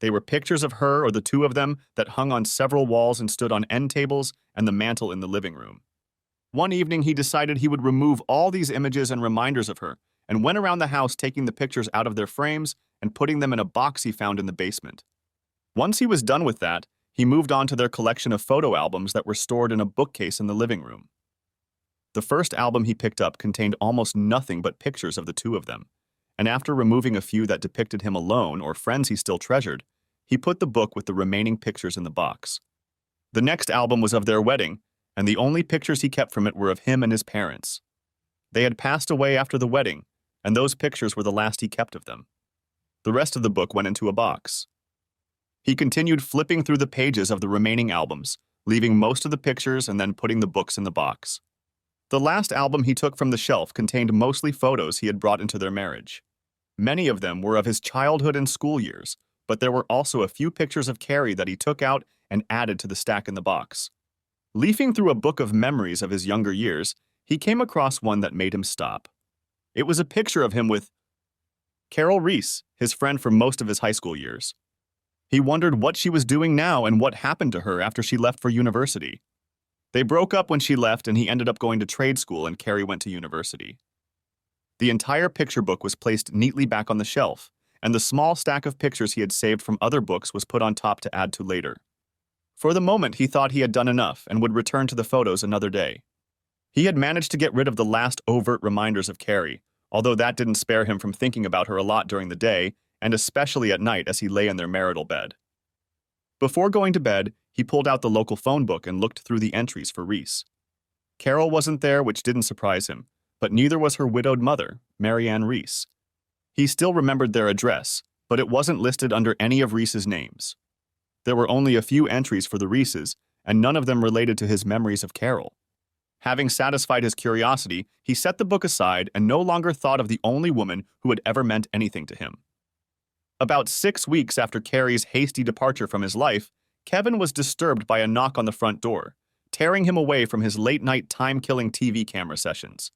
S1: They were pictures of her or the two of them that hung on several walls and stood on end tables and the mantel in the living room. One evening, he decided he would remove all these images and reminders of her and went around the house taking the pictures out of their frames and putting them in a box he found in the basement. Once he was done with that, he moved on to their collection of photo albums that were stored in a bookcase in the living room. The first album he picked up contained almost nothing but pictures of the two of them, and after removing a few that depicted him alone or friends he still treasured, he put the book with the remaining pictures in the box. The next album was of their wedding, and the only pictures he kept from it were of him and his parents. They had passed away after the wedding, and those pictures were the last he kept of them. The rest of the book went into a box. He continued flipping through the pages of the remaining albums, leaving most of the pictures and then putting the books in the box. The last album he took from the shelf contained mostly photos he had brought into their marriage. Many of them were of his childhood and school years, but there were also a few pictures of Carrie that he took out and added to the stack in the box. Leafing through a book of memories of his younger years, he came across one that made him stop. It was a picture of him with Carol Reese, his friend from most of his high school years. He wondered what she was doing now and what happened to her after she left for university. They broke up when she left, and he ended up going to trade school, and Carrie went to university. The entire picture book was placed neatly back on the shelf, and the small stack of pictures he had saved from other books was put on top to add to later. For the moment, he thought he had done enough and would return to the photos another day. He had managed to get rid of the last overt reminders of Carrie, although that didn't spare him from thinking about her a lot during the day, and especially at night as he lay in their marital bed. Before going to bed, he pulled out the local phone book and looked through the entries for Reese. Carol wasn't there, which didn't surprise him, but neither was her widowed mother, Mary Ann Reese. He still remembered their address, but it wasn't listed under any of Reese's names. There were only a few entries for the Reeses, and none of them related to his memories of Carol. Having satisfied his curiosity, he set the book aside and no longer thought of the only woman who had ever meant anything to him. About 6 weeks after Carrie's hasty departure from his life, Kevin was disturbed by a knock on the front door, tearing him away from his late-night time-killing TV camera sessions.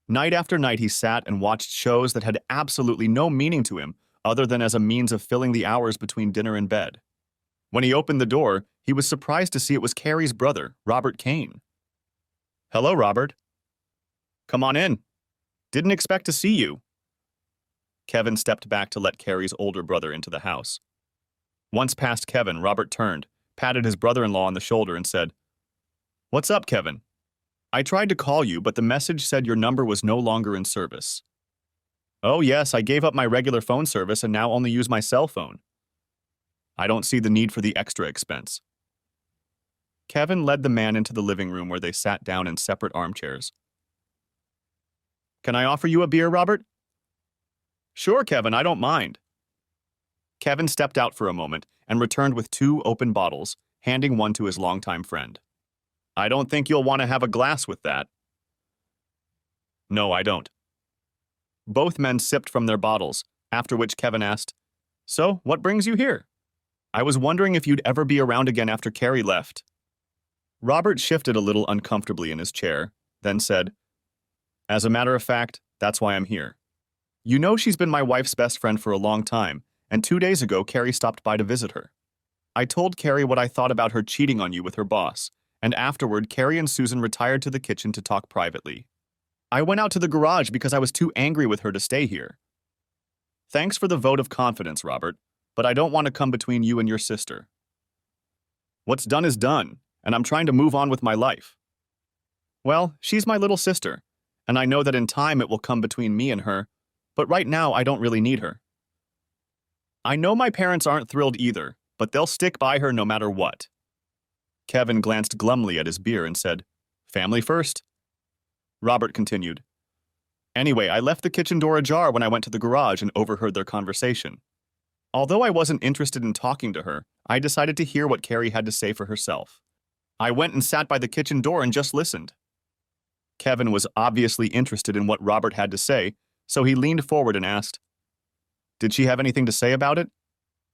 S1: Night after night he sat and watched shows that had absolutely no meaning to him other than as a means of filling the hours between dinner and bed. When he opened the door, he was surprised to see it was Carrie's brother, Robert Kane. "Hello, Robert." "Come on in. Didn't expect to see you." Kevin stepped back to let Carrie's older brother into the house. Once past Kevin, Robert turned, patted his brother-in-law on the shoulder and said, "What's up, Kevin? I tried to call you, but the message said your number was no longer in service." "Oh yes, I gave up my regular phone service and now only use my cell phone." "I don't see the need for the extra expense." Kevin led the man into the living room where they sat down in separate armchairs. "Can I offer you a beer, Robert?" "Sure, Kevin, I don't mind." Kevin stepped out for a moment and returned with 2 open bottles, handing one to his longtime friend. "I don't think you'll want to have a glass with that." "No, I don't." Both men sipped from their bottles, after which Kevin asked, "So, what brings you here?" "I was wondering if you'd ever be around again after Carrie left." Robert shifted a little uncomfortably in his chair, then said, "As a matter of fact, that's why I'm here. You know she's been my wife's best friend for a long time, and 2 days ago Carrie stopped by to visit her. I told Carrie what I thought about her cheating on you with her boss, and afterward Carrie and Susan retired to the kitchen to talk privately. I went out to the garage because I was too angry with her to stay here. Thanks for the vote of confidence, Robert, but I don't want to come between you and your sister. What's done is done, and I'm trying to move on with my life. Well, she's my little sister, and I know that in time it will come between me and her, but right now I don't really need her. I know my parents aren't thrilled either, but they'll stick by her no matter what." Kevin glanced glumly at his beer and said, "Family first." Robert continued, "Anyway, I left the kitchen door ajar when I went to the garage and overheard their conversation. Although I wasn't interested in talking to her, I decided to hear what Carrie had to say for herself. I went and sat by the kitchen door and just listened." Kevin was obviously interested in what Robert had to say, so he leaned forward and asked, "Did she have anything to say about it?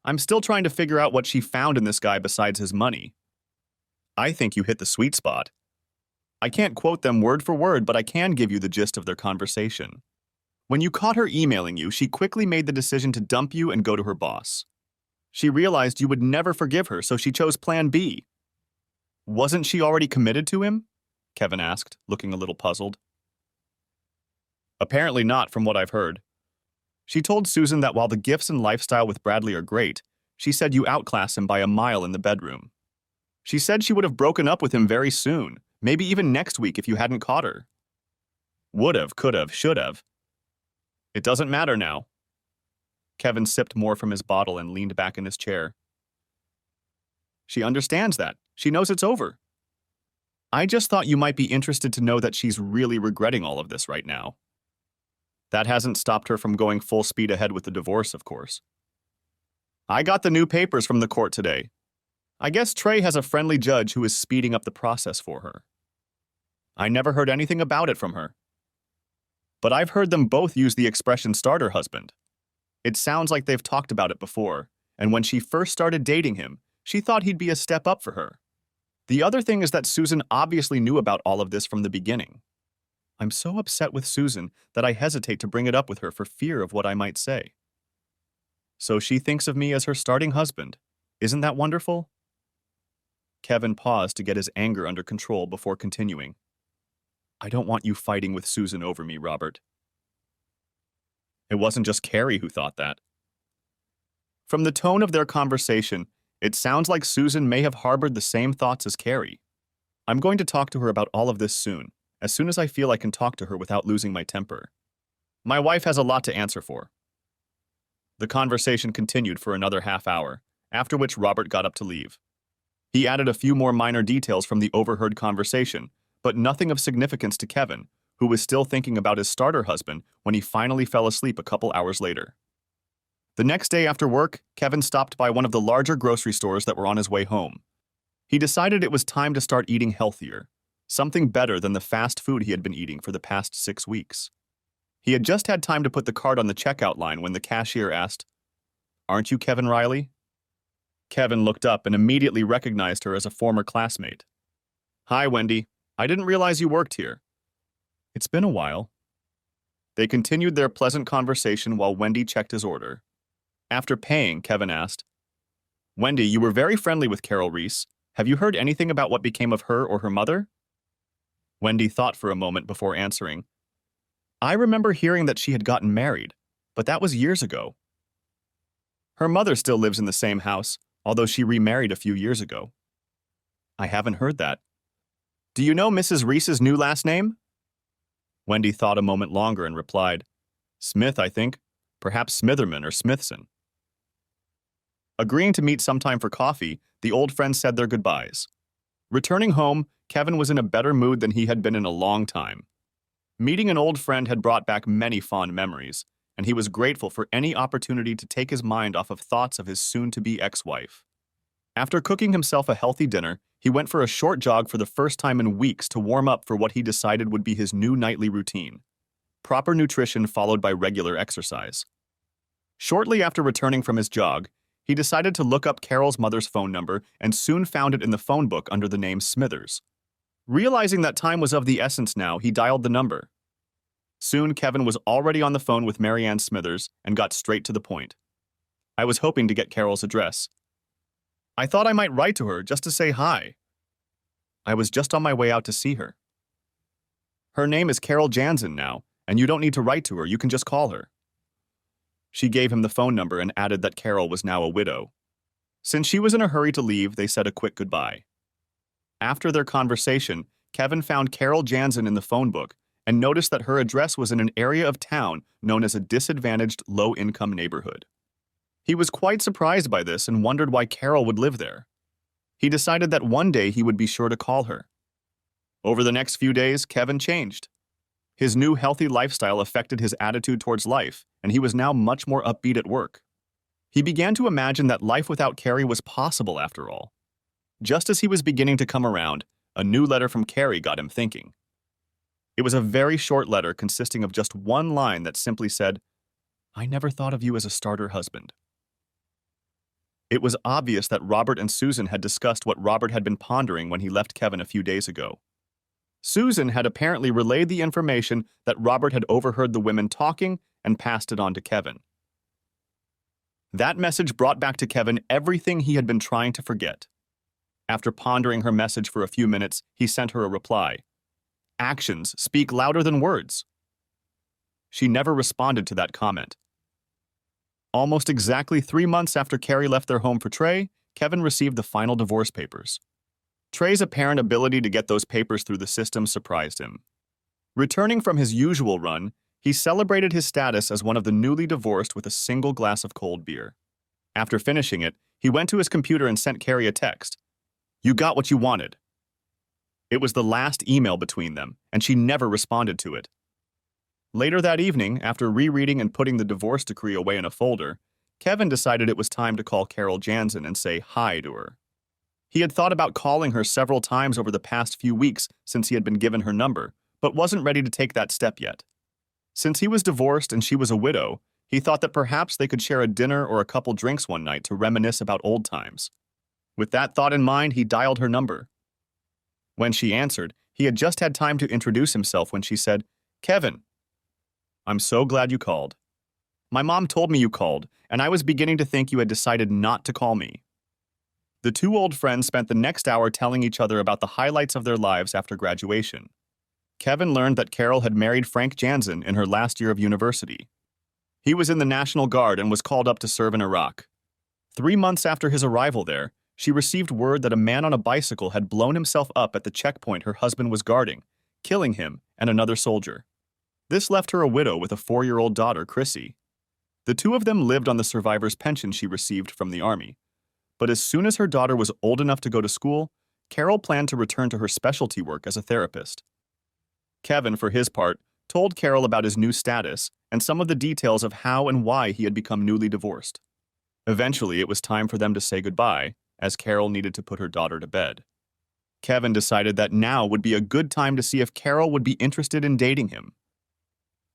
S1: I'm still trying to figure out what she found in this guy besides his money." "I think you hit the sweet spot. I can't quote them word for word, but I can give you the gist of their conversation. When you caught her emailing you, she quickly made the decision to dump you and go to her boss. She realized you would never forgive her, so she chose Plan B." "Wasn't she already committed to him?" Kevin asked, looking a little puzzled. "Apparently not, from what I've heard. She told Susan that while the gifts and lifestyle with Bradley are great, she said you outclass him by a mile in the bedroom. She said she would have broken up with him very soon, maybe even next week if you hadn't caught her." "Would've, could've, should've. It doesn't matter now." Kevin sipped more from his bottle and leaned back in his chair. "She understands that. She knows it's over. I just thought you might be interested to know that she's really regretting all of this right now. That hasn't stopped her from going full speed ahead with the divorce, of course. I got the new papers from the court today. I guess Trey has a friendly judge who is speeding up the process for her. I never heard anything about it from her. But I've heard them both use the expression starter husband. It sounds like they've talked about it before, and when she first started dating him, she thought he'd be a step up for her. The other thing is that Susan obviously knew about all of this from the beginning. I'm so upset with Susan that I hesitate to bring it up with her for fear of what I might say. So she thinks of me as her starting husband. Isn't that wonderful?" Kevin paused to get his anger under control before continuing. "I don't want you fighting with Susan over me, Robert. It wasn't just Carrie who thought that. From the tone of their conversation, it sounds like Susan may have harbored the same thoughts as Carrie. I'm going to talk to her about all of this soon as I feel I can talk to her without losing my temper. My wife has a lot to answer for." The conversation continued for another half hour, after which Robert got up to leave. He added a few more minor details from the overheard conversation, but nothing of significance to Kevin, who was still thinking about his starter husband when he finally fell asleep a couple hours later. The next day after work, Kevin stopped by one of the larger grocery stores that were on his way home. He decided it was time to start eating healthier, something better than the fast food he had been eating for the past 6 weeks. He had just had time to put the card on the checkout line when the cashier asked, "Aren't you Kevin Riley?" Kevin looked up and immediately recognized her as a former classmate. "Hi, Wendy. I didn't realize you worked here." "It's been a while." They continued their pleasant conversation while Wendy checked his order. After paying, Kevin asked, "Wendy, you were very friendly with Carol Reese. Have you heard anything about what became of her or her mother?" Wendy thought for a moment before answering, "I remember hearing that she had gotten married, but that was years ago. Her mother still lives in the same house, although she remarried a few years ago." "I haven't heard that. Do you know Mrs. Reese's new last name?" Wendy thought a moment longer and replied, "Smith, I think. Perhaps Smitherman or Smithson." Agreeing to meet sometime for coffee, the old friends said their goodbyes. Returning home, Kevin was in a better mood than he had been in a long time. Meeting an old friend had brought back many fond memories, and he was grateful for any opportunity to take his mind off of thoughts of his soon-to-be ex-wife. After cooking himself a healthy dinner, he went for a short jog for the first time in weeks to warm up for what he decided would be his new nightly routine: proper nutrition followed by regular exercise. Shortly after returning from his jog, he decided to look up Carol's mother's phone number and soon found it in the phone book under the name Smithers. Realizing that time was of the essence now, he dialed the number. Soon, Kevin was already on the phone with Marianne Smithers and got straight to the point. "I was hoping to get Carol's address. I thought I might write to her just to say hi. I was just on my way out to see her. Her name is Carol Jansen now, and you don't need to write to her, you can just call her." She gave him the phone number and added that Carol was now a widow. Since she was in a hurry to leave, they said a quick goodbye. After their conversation, Kevin found Carol Jansen in the phone book and noticed that her address was in an area of town known as a disadvantaged, low-income neighborhood. He was quite surprised by this and wondered why Carol would live there. He decided that one day he would be sure to call her. Over the next few days, Kevin changed. His new healthy lifestyle affected his attitude towards life, and he was now much more upbeat at work. He began to imagine that life without Carrie was possible after all. Just as he was beginning to come around, a new letter from Carrie got him thinking. It was a very short letter consisting of just one line that simply said, "I never thought of you as a starter husband." It was obvious that Robert and Susan had discussed what Robert had been pondering when he left Kevin a few days ago. Susan had apparently relayed the information that Robert had overheard the women talking and passed it on to Kevin. That message brought back to Kevin everything he had been trying to forget. After pondering her message for a few minutes, he sent her a reply. "Actions speak louder than words." She never responded to that comment. Almost exactly 3 months after Carrie left their home for Trey, Kevin received the final divorce papers. Trey's apparent ability to get those papers through the system surprised him. Returning from his usual run, he celebrated his status as one of the newly divorced with a single glass of cold beer. After finishing it, he went to his computer and sent Carrie a text. "You got what you wanted." It was the last email between them, and she never responded to it. Later that evening, after rereading and putting the divorce decree away in a folder, Kevin decided it was time to call Carol Jansen and say hi to her. He had thought about calling her several times over the past few weeks since he had been given her number, but wasn't ready to take that step yet. Since he was divorced and she was a widow, he thought that perhaps they could share a dinner or a couple drinks one night to reminisce about old times. With that thought in mind, he dialed her number. When she answered, he had just had time to introduce himself when she said, "Kevin, I'm so glad you called. My mom told me you called, and I was beginning to think you had decided not to call me." The two old friends spent the next hour telling each other about the highlights of their lives after graduation. Kevin learned that Carol had married Frank Jansen in her last year of university. He was in the National Guard and was called up to serve in Iraq. 3 months after his arrival there, she received word that a man on a bicycle had blown himself up at the checkpoint her husband was guarding, killing him and another soldier. This left her a widow with a 4-year-old daughter, Chrissy. The two of them lived on the survivor's pension she received from the Army. But as soon as her daughter was old enough to go to school, Carol planned to return to her specialty work as a therapist. Kevin, for his part, told Carol about his new status and some of the details of how and why he had become newly divorced. Eventually, it was time for them to say goodbye, as Carol needed to put her daughter to bed. Kevin decided that now would be a good time to see if Carol would be interested in dating him.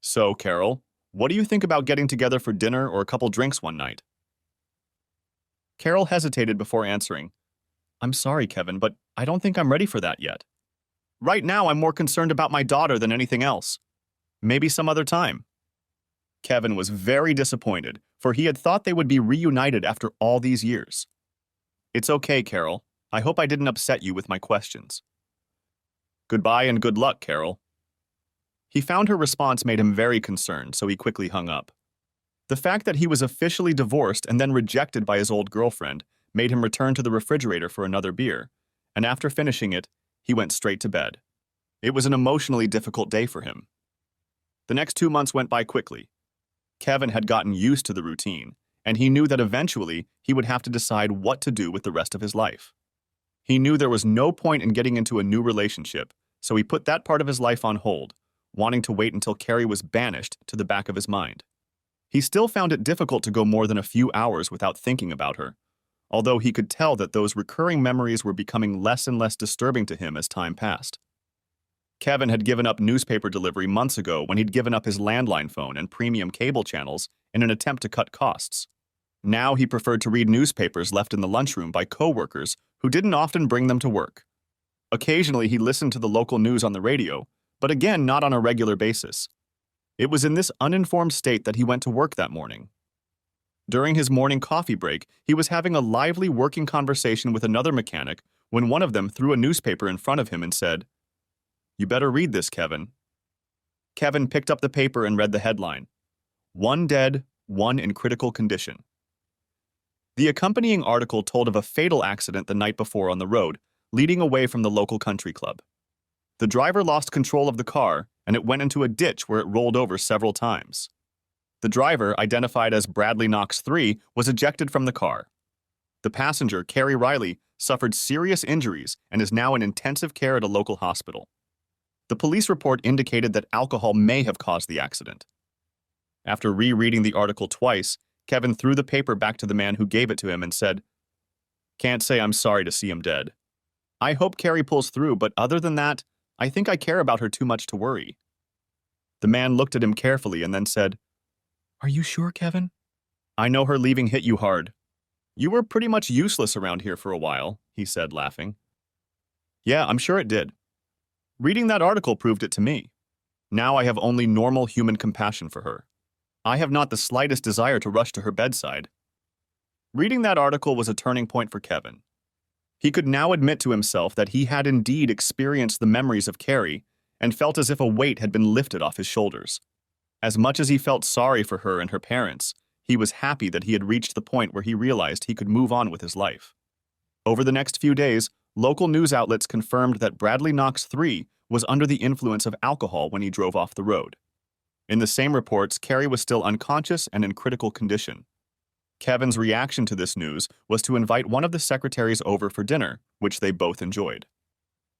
S1: "So, Carol, what do you think about getting together for dinner or a couple drinks one night?" Carol hesitated before answering. "I'm sorry, Kevin, but I don't think I'm ready for that yet. Right now, I'm more concerned about my daughter than anything else. Maybe some other time. Kevin was very disappointed, for he had thought they would be reunited after all these years. It's okay, Carol. I hope I didn't upset you with my questions. Goodbye and good luck, Carol. He found her response made him very concerned, so he quickly hung up. The fact that he was officially divorced and then rejected by his old girlfriend made him return to the refrigerator for another beer, and after finishing it, he went straight to bed. It was an emotionally difficult day for him. The next 2 months went by quickly. Kevin had gotten used to the routine, and he knew that eventually he would have to decide what to do with the rest of his life. He knew there was no point in getting into a new relationship, so he put that part of his life on hold, wanting to wait until Carrie was banished to the back of his mind. He still found it difficult to go more than a few hours without thinking about her, although he could tell that those recurring memories were becoming less and less disturbing to him as time passed. Kevin had given up newspaper delivery months ago when he'd given up his landline phone and premium cable channels in an attempt to cut costs. Now he preferred to read newspapers left in the lunchroom by coworkers who didn't often bring them to work. Occasionally he listened to the local news on the radio, but again not on a regular basis. It was in this uninformed state that he went to work that morning. During his morning coffee break, he was having a lively working conversation with another mechanic when one of them threw a newspaper in front of him and said, "You better read this, Kevin." Kevin picked up the paper and read the headline, "One dead, one in critical condition." The accompanying article told of a fatal accident the night before on the road, leading away from the local country club. The driver lost control of the car, and it went into a ditch where it rolled over several times. The driver, identified as Bradley Knox III, was ejected from the car. The passenger, Carrie Riley, suffered serious injuries and is now in intensive care at a local hospital. The police report indicated that alcohol may have caused the accident. After rereading the article twice, Kevin threw the paper back to the man who gave it to him and said, "Can't say I'm sorry to see him dead. I hope Carrie pulls through, but other than that, I think I care about her too much to worry." The man looked at him carefully and then said, "Are you sure, Kevin? I know her leaving hit you hard. You were pretty much useless around here for a while," he said, laughing. "Yeah, I'm sure it did. Reading that article proved it to me. Now I have only normal human compassion for her. I have not the slightest desire to rush to her bedside." Reading that article was a turning point for Kevin. He could now admit to himself that he had indeed experienced the memories of Carrie and felt as if a weight had been lifted off his shoulders. As much as he felt sorry for her and her parents, he was happy that he had reached the point where he realized he could move on with his life. Over the next few days, local news outlets confirmed that Bradley Knox III was under the influence of alcohol when he drove off the road. In the same reports, Carrie was still unconscious and in critical condition. Kevin's reaction to this news was to invite one of the secretaries over for dinner, which they both enjoyed.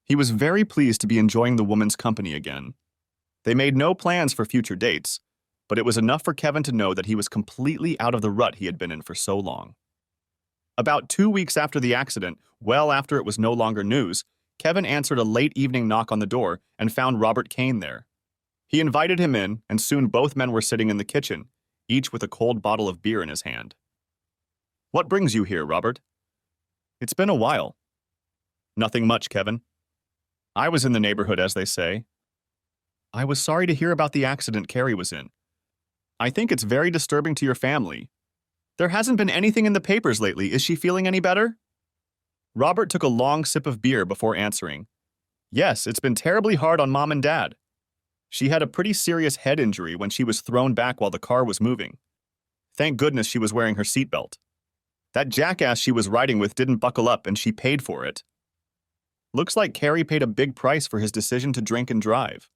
S1: He was very pleased to be enjoying the woman's company again. They made no plans for future dates, but it was enough for Kevin to know that he was completely out of the rut he had been in for so long. About 2 weeks after the accident, well after it was no longer news, Kevin answered a late evening knock on the door and found Robert Kane there. He invited him in, and soon both men were sitting in the kitchen, each with a cold bottle of beer in his hand. "What brings you here, Robert?" "It's been a while." "Nothing much, Kevin. I was in the neighborhood, as they say. I was sorry to hear about the accident Carrie was in. I think it's very disturbing to your family. There hasn't been anything in the papers lately. Is she feeling any better?" Robert took a long sip of beer before answering. "Yes, it's been terribly hard on Mom and Dad. She had a pretty serious head injury when she was thrown back while the car was moving. Thank goodness she was wearing her seatbelt. That jackass she was riding with didn't buckle up and she paid for it. Looks like Carrie paid a big price for his decision to drink and drive.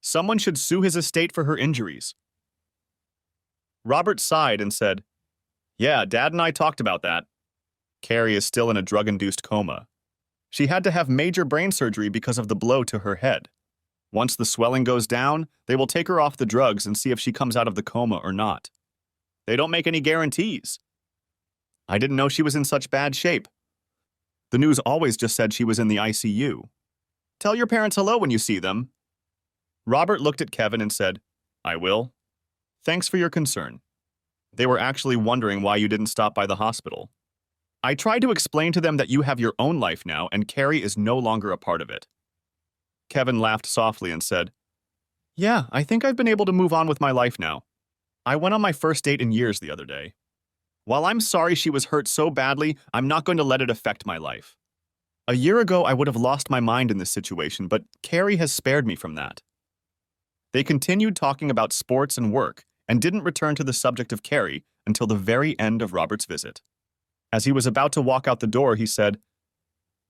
S1: Someone should sue his estate for her injuries." Robert sighed and said, "Yeah, Dad and I talked about that. Carrie is still in a drug-induced coma. She had to have major brain surgery because of the blow to her head. Once the swelling goes down, they will take her off the drugs and see if she comes out of the coma or not. They don't make any guarantees. I didn't know she was in such bad shape. The news always just said she was in the ICU. Tell your parents hello when you see them." Robert looked at Kevin and said, "I will. Thanks for your concern. They were actually wondering why you didn't stop by the hospital. I tried to explain to them that you have your own life now and Carrie is no longer a part of it." Kevin laughed softly and said, Yeah, I think I've been able to move on with my life now. I went on my first date in years the other day. While I'm sorry she was hurt so badly, I'm not going to let it affect my life. A year ago, I would have lost my mind in this situation, but Carrie has spared me from that. They continued talking about sports and work and didn't return to the subject of Carrie until the very end of Robert's visit. As he was about to walk out the door, he said,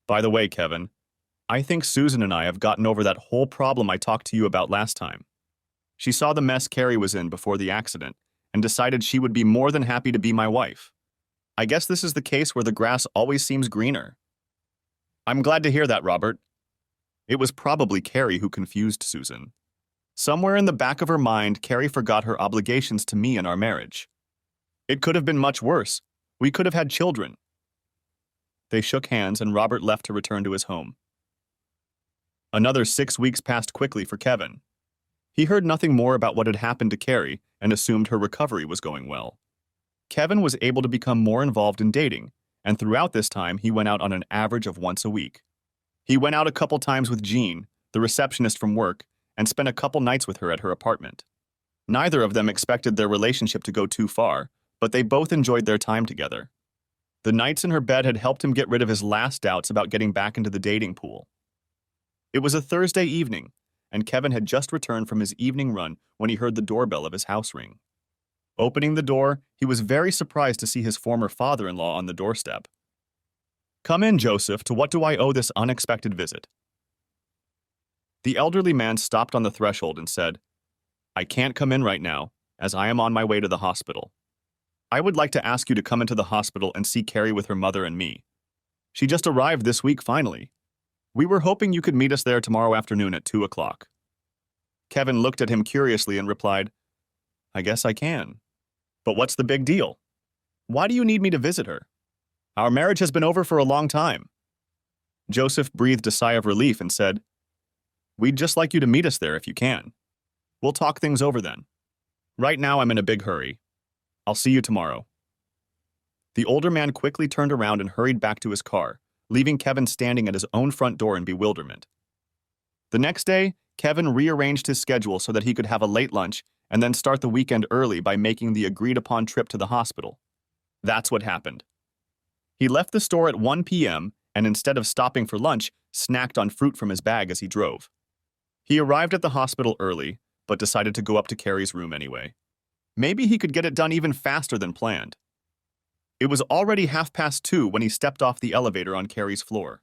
S1: "By the way, Kevin, I think Susan and I have gotten over that whole problem I talked to you about last time. She saw the mess Carrie was in before the accident and decided she would be more than happy to be my wife. I guess this is the case where the grass always seems greener." I'm glad to hear that, Robert. It was probably Carrie who confused Susan. Somewhere in the back of her mind, Carrie forgot her obligations to me and our marriage. It could have been much worse. We could have had children. They shook hands and Robert left to return to his home. Another 6 weeks passed quickly for Kevin. He heard nothing more about what had happened to Carrie and assumed her recovery was going well. Kevin was able to become more involved in dating, and throughout this time he went out on an average of once a week. He went out a couple times with Jean, the receptionist from work, and spent a couple nights with her at her apartment. Neither of them expected their relationship to go too far, but they both enjoyed their time together. The nights in her bed had helped him get rid of his last doubts about getting back into the dating pool. It was a Thursday evening, and Kevin had just returned from his evening run when he heard the doorbell of his house ring. Opening the door, he was very surprised to see his former father-in-law on the doorstep. "Come in, Joseph. To what do I owe this unexpected visit?" The elderly man stopped on the threshold and said, "I can't come in right now, as I am on my way to the hospital. I would like to ask you to come into the hospital and see Carrie with her mother and me. She just arrived this week, finally. We were hoping you could meet us there tomorrow afternoon at 2 o'clock. Kevin looked at him curiously and replied, "I guess I can. But what's the big deal? Why do you need me to visit her? Our marriage has been over for a long time." Joseph breathed a sigh of relief and said, "We'd just like you to meet us there if you can. We'll talk things over then. Right now I'm in a big hurry. I'll see you tomorrow." The older man quickly turned around and hurried back to his car, leaving Kevin standing at his own front door in bewilderment. The next day, Kevin rearranged his schedule so that he could have a late lunch and then start the weekend early by making the agreed-upon trip to the hospital. That's what happened. He left the store at 1 p.m. and instead of stopping for lunch, snacked on fruit from his bag as he drove. He arrived at the hospital early, but decided to go up to Carrie's room anyway. Maybe he could get it done even faster than planned. It was already 2:30 when he stepped off the elevator on Carrie's floor.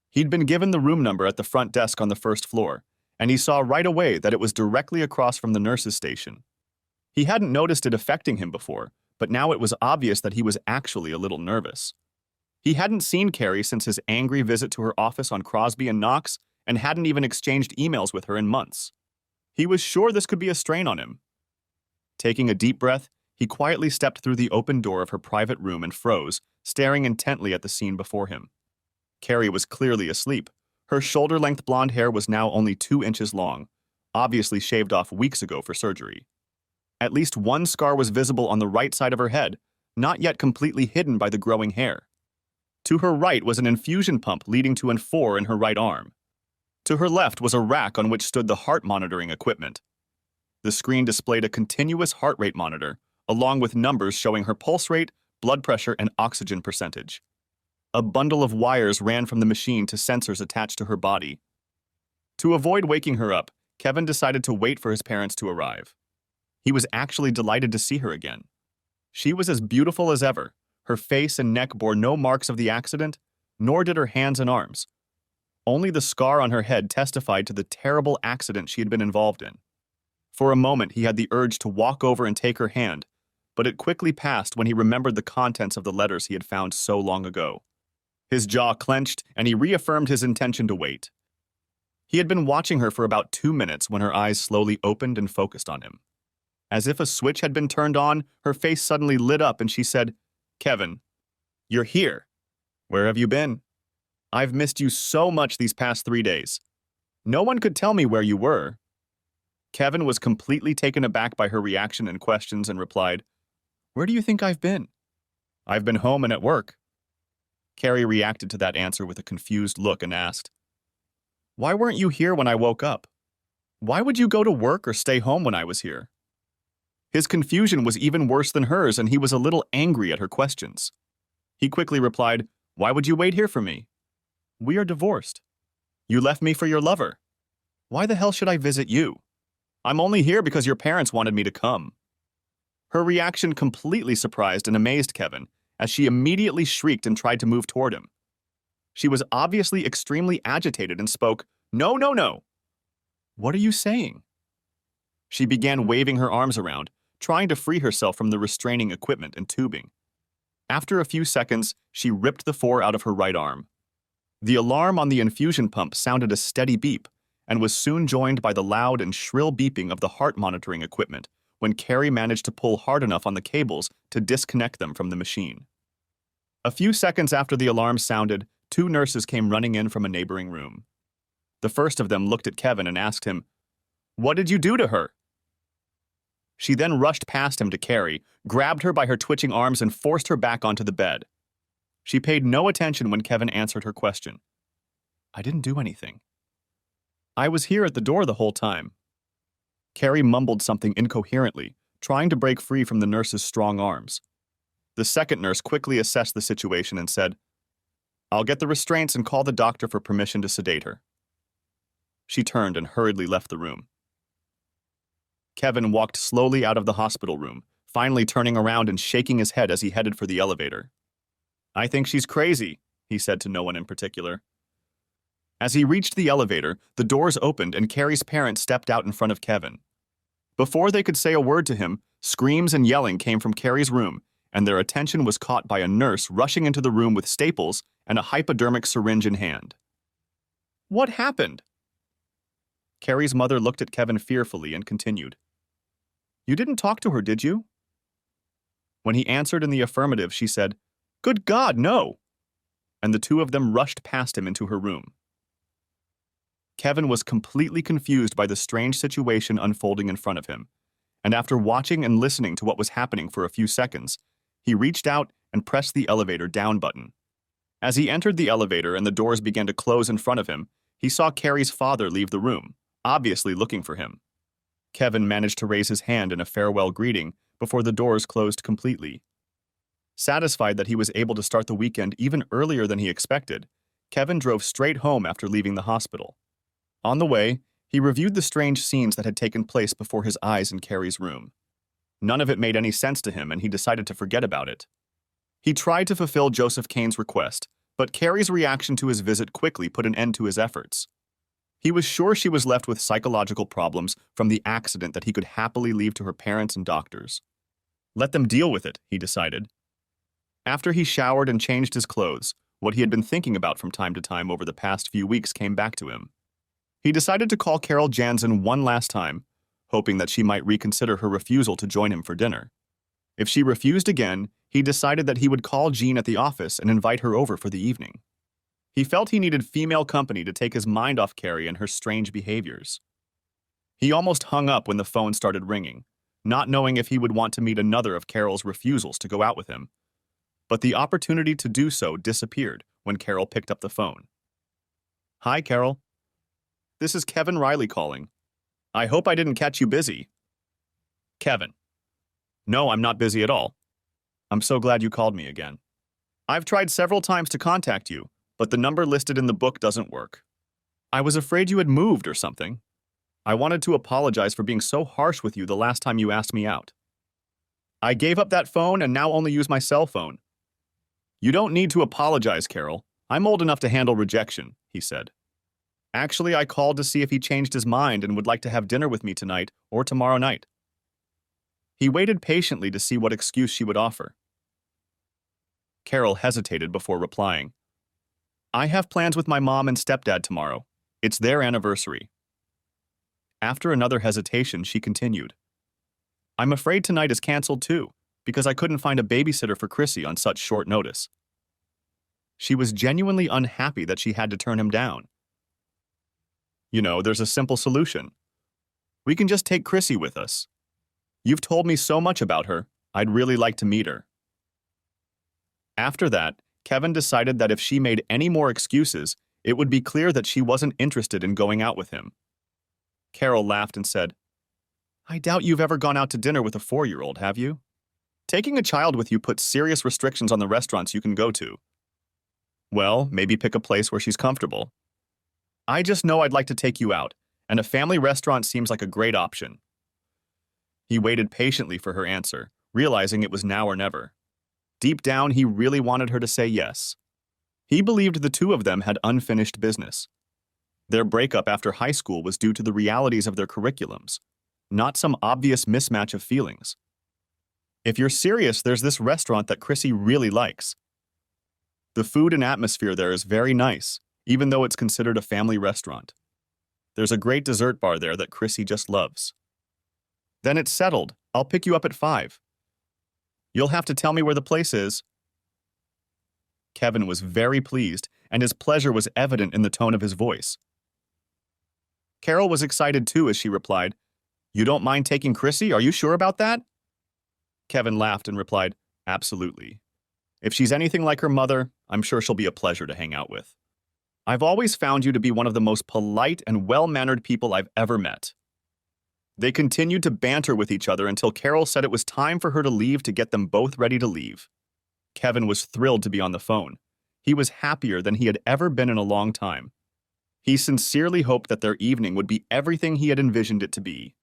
S1: He'd been given the room number at the front desk on the first floor, and he saw right away that it was directly across from the nurse's station. He hadn't noticed it affecting him before, but now it was obvious that he was actually a little nervous. He hadn't seen Carrie since his angry visit to her office on Crosby and Knox and hadn't even exchanged emails with her in months. He was sure this could be a strain on him. Taking a deep breath, he quietly stepped through the open door of her private room and froze, staring intently at the scene before him. Carrie was clearly asleep. Her shoulder-length blonde hair was now only 2 inches long, obviously shaved off weeks ago for surgery. At least one scar was visible on the right side of her head, not yet completely hidden by the growing hair. To her right was an infusion pump leading to an 4 in her right arm. To her left was a rack on which stood the heart monitoring equipment. The screen displayed a continuous heart rate monitor, along with numbers showing her pulse rate, blood pressure, and oxygen percentage. A bundle of wires ran from the machine to sensors attached to her body. To avoid waking her up, Kevin decided to wait for his parents to arrive. He was actually delighted to see her again. She was as beautiful as ever. Her face and neck bore no marks of the accident, nor did her hands and arms. Only the scar on her head testified to the terrible accident she had been involved in. For a moment, he had the urge to walk over and take her hand, but it quickly passed when he remembered the contents of the letters he had found so long ago. His jaw clenched, and he reaffirmed his intention to wait. He had been watching her for about 2 minutes when her eyes slowly opened and focused on him. As if a switch had been turned on, her face suddenly lit up and she said, "Kevin, you're here. Where have you been? I've missed you so much these past 3 days. No one could tell me where you were." Kevin was completely taken aback by her reaction and questions and replied, "Where do you think I've been?" "I've been home and at work." Carrie reacted to that answer with a confused look and asked, "Why weren't you here when I woke up?" Why would you go to work or stay home when I was here? His confusion was even worse than hers, and he was a little angry at her questions. He quickly replied, "Why would you wait here for me? We are divorced. You left me for your lover. Why the hell should I visit you? I'm only here because your parents wanted me to come." Her reaction completely surprised and amazed Kevin, as she immediately shrieked and tried to move toward him. She was obviously extremely agitated and spoke, "No, no, no. What are you saying?" She began waving her arms around, trying to free herself from the restraining equipment and tubing. After a few seconds, she ripped the 4 out of her right arm. The alarm on the infusion pump sounded a steady beep and was soon joined by the loud and shrill beeping of the heart monitoring equipment when Carrie managed to pull hard enough on the cables to disconnect them from the machine. A few seconds after the alarm sounded, 2 nurses came running in from a neighboring room. The first of them looked at Kevin and asked him, "What did you do to her?" She then rushed past him to Carrie, grabbed her by her twitching arms, and forced her back onto the bed. She paid no attention when Kevin answered her question. "I didn't do anything. I was here at the door the whole time." Carrie mumbled something incoherently, trying to break free from the nurse's strong arms. The second nurse quickly assessed the situation and said, "I'll get the restraints and call the doctor for permission to sedate her." She turned and hurriedly left the room. Kevin walked slowly out of the hospital room, finally turning around and shaking his head as he headed for the elevator. "I think she's crazy," he said to no one in particular. As he reached the elevator, the doors opened and Carrie's parents stepped out in front of Kevin. Before they could say a word to him, screams and yelling came from Carrie's room, and their attention was caught by a nurse rushing into the room with staples and a hypodermic syringe in hand. "What happened?" Carrie's mother looked at Kevin fearfully and continued, "You didn't talk to her, did you?" When he answered in the affirmative, she said, "Good God, no!" And the 2 of them rushed past him into her room. Kevin was completely confused by the strange situation unfolding in front of him, and after watching and listening to what was happening for a few seconds, he reached out and pressed the elevator down button. As he entered the elevator and the doors began to close in front of him, he saw Carrie's father leave the room, obviously looking for him. Kevin managed to raise his hand in a farewell greeting before the doors closed completely. Satisfied that he was able to start the weekend even earlier than he expected, Kevin drove straight home after leaving the hospital. On the way, he reviewed the strange scenes that had taken place before his eyes in Carrie's room. None of it made any sense to him, and he decided to forget about it. He tried to fulfill Joseph Kane's request, but Carrie's reaction to his visit quickly put an end to his efforts. He was sure she was left with psychological problems from the accident that he could happily leave to her parents and doctors. Let them deal with it, he decided. After he showered and changed his clothes, what he had been thinking about from time to time over the past few weeks came back to him. He decided to call Carol Jansen one last time, hoping that she might reconsider her refusal to join him for dinner. If she refused again, he decided that he would call Jean at the office and invite her over for the evening. He felt he needed female company to take his mind off Carrie and her strange behaviors. He almost hung up when the phone started ringing, not knowing if he would want to meet another of Carol's refusals to go out with him. But the opportunity to do so disappeared when Carol picked up the phone. "Hi, Carol. This is Kevin Riley calling. I hope I didn't catch you busy." Kevin: "No, I'm not busy at all. I'm so glad you called me again. I've tried several times to contact you, but the number listed in the book doesn't work. I was afraid you had moved or something. I wanted to apologize for being so harsh with you the last time you asked me out. I gave up that phone and now only use my cell phone." "You don't need to apologize, Carol. I'm old enough to handle rejection," he said. "Actually, I called to see if he changed his mind and would like to have dinner with me tonight or tomorrow night." He waited patiently to see what excuse she would offer. Carol hesitated before replying. "I have plans with my mom and stepdad tomorrow. It's their anniversary." After another hesitation, she continued, "I'm afraid tonight is canceled too, because I couldn't find a babysitter for Chrissy on such short notice." She was genuinely unhappy that she had to turn him down. "You know, there's a simple solution. We can just take Chrissy with us. You've told me so much about her, I'd really like to meet her." After that, Kevin decided that if she made any more excuses, it would be clear that she wasn't interested in going out with him. Carol laughed and said, I doubt you've ever gone out to dinner with a 4-year-old, have you? Taking a child with you puts serious restrictions on the restaurants you can go to. Well, maybe pick a place where she's comfortable. I just know I'd like to take you out, and a family restaurant seems like a great option. He waited patiently for her answer, realizing it was now or never. Deep down, he really wanted her to say yes. He believed the two of them had unfinished business. Their breakup after high school was due to the realities of their curriculums, not some obvious mismatch of feelings. If you're serious, there's this restaurant that Chrissy really likes. The food and atmosphere there is very nice, even though it's considered a family restaurant. There's a great dessert bar there that Chrissy just loves. Then it's settled. I'll pick you up at 5. You'll have to tell me where the place is. Kevin was very pleased, and his pleasure was evident in the tone of his voice. Carol was excited too as she replied, You don't mind taking Chrissy? Are you sure about that? Kevin laughed and replied, Absolutely. If she's anything like her mother, I'm sure she'll be a pleasure to hang out with. I've always found you to be one of the most polite and well-mannered people I've ever met. They continued to banter with each other until Carol said it was time for her to leave to get them both ready to leave. Kevin was thrilled to be on the phone. He was happier than he had ever been in a long time. He sincerely hoped that their evening would be everything he had envisioned it to be.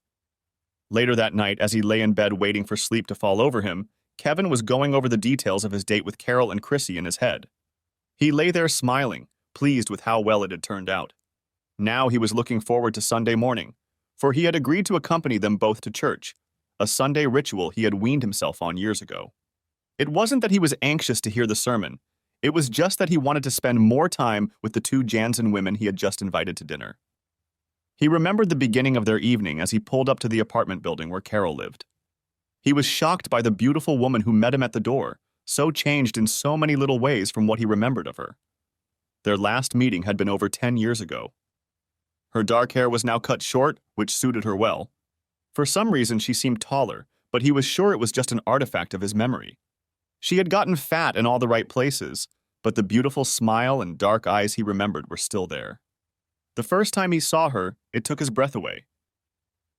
S1: Later that night, as he lay in bed waiting for sleep to fall over him, Kevin was going over the details of his date with Carol and Chrissy in his head. He lay there smiling, pleased with how well it had turned out. Now he was looking forward to Sunday morning, for he had agreed to accompany them both to church, a Sunday ritual he had weaned himself on years ago. It wasn't that he was anxious to hear the sermon. It was just that he wanted to spend more time with the 2 Jansen women he had just invited to dinner. He remembered the beginning of their evening as he pulled up to the apartment building where Carol lived. He was shocked by the beautiful woman who met him at the door, so changed in so many little ways from what he remembered of her. Their last meeting had been over 10 years ago. Her dark hair was now cut short, which suited her well. For some reason, she seemed taller, but he was sure it was just an artifact of his memory. She had gotten fat in all the right places, but the beautiful smile and dark eyes he remembered were still there. The first time he saw her, it took his breath away.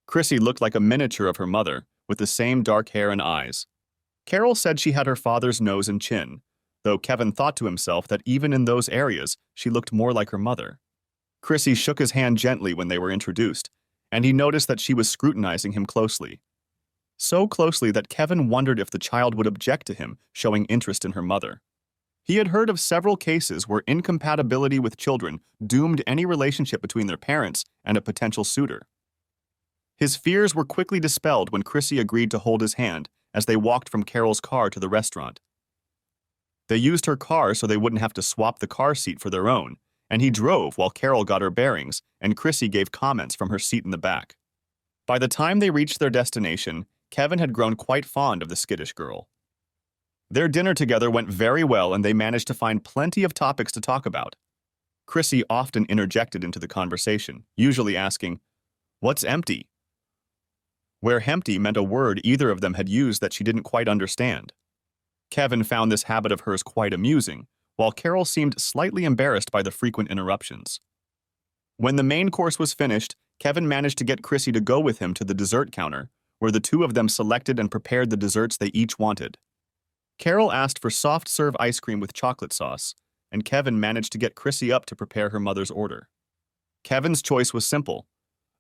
S1: Chrissy looked like a miniature of her mother, with the same dark hair and eyes. Carol said she had her father's nose and chin, though Kevin thought to himself that even in those areas, she looked more like her mother. Chrissy shook his hand gently when they were introduced, and he noticed that she was scrutinizing him closely. So closely that Kevin wondered if the child would object to him showing interest in her mother. He had heard of several cases where incompatibility with children doomed any relationship between their parents and a potential suitor. His fears were quickly dispelled when Chrissy agreed to hold his hand as they walked from Carol's car to the restaurant. They used her car so they wouldn't have to swap the car seat for their own, and he drove while Carol got her bearings and Chrissy gave comments from her seat in the back. By the time they reached their destination, Kevin had grown quite fond of the skittish girl. Their dinner together went very well and they managed to find plenty of topics to talk about. Chrissy often interjected into the conversation, usually asking, "What's empty?" Where "empty" meant a word either of them had used that she didn't quite understand. Kevin found this habit of hers quite amusing, while Carol seemed slightly embarrassed by the frequent interruptions. When the main course was finished, Kevin managed to get Chrissy to go with him to the dessert counter, where the two of them selected and prepared the desserts they each wanted. Carol asked for soft-serve ice cream with chocolate sauce, and Kevin managed to get Chrissy up to prepare her mother's order. Kevin's choice was simple: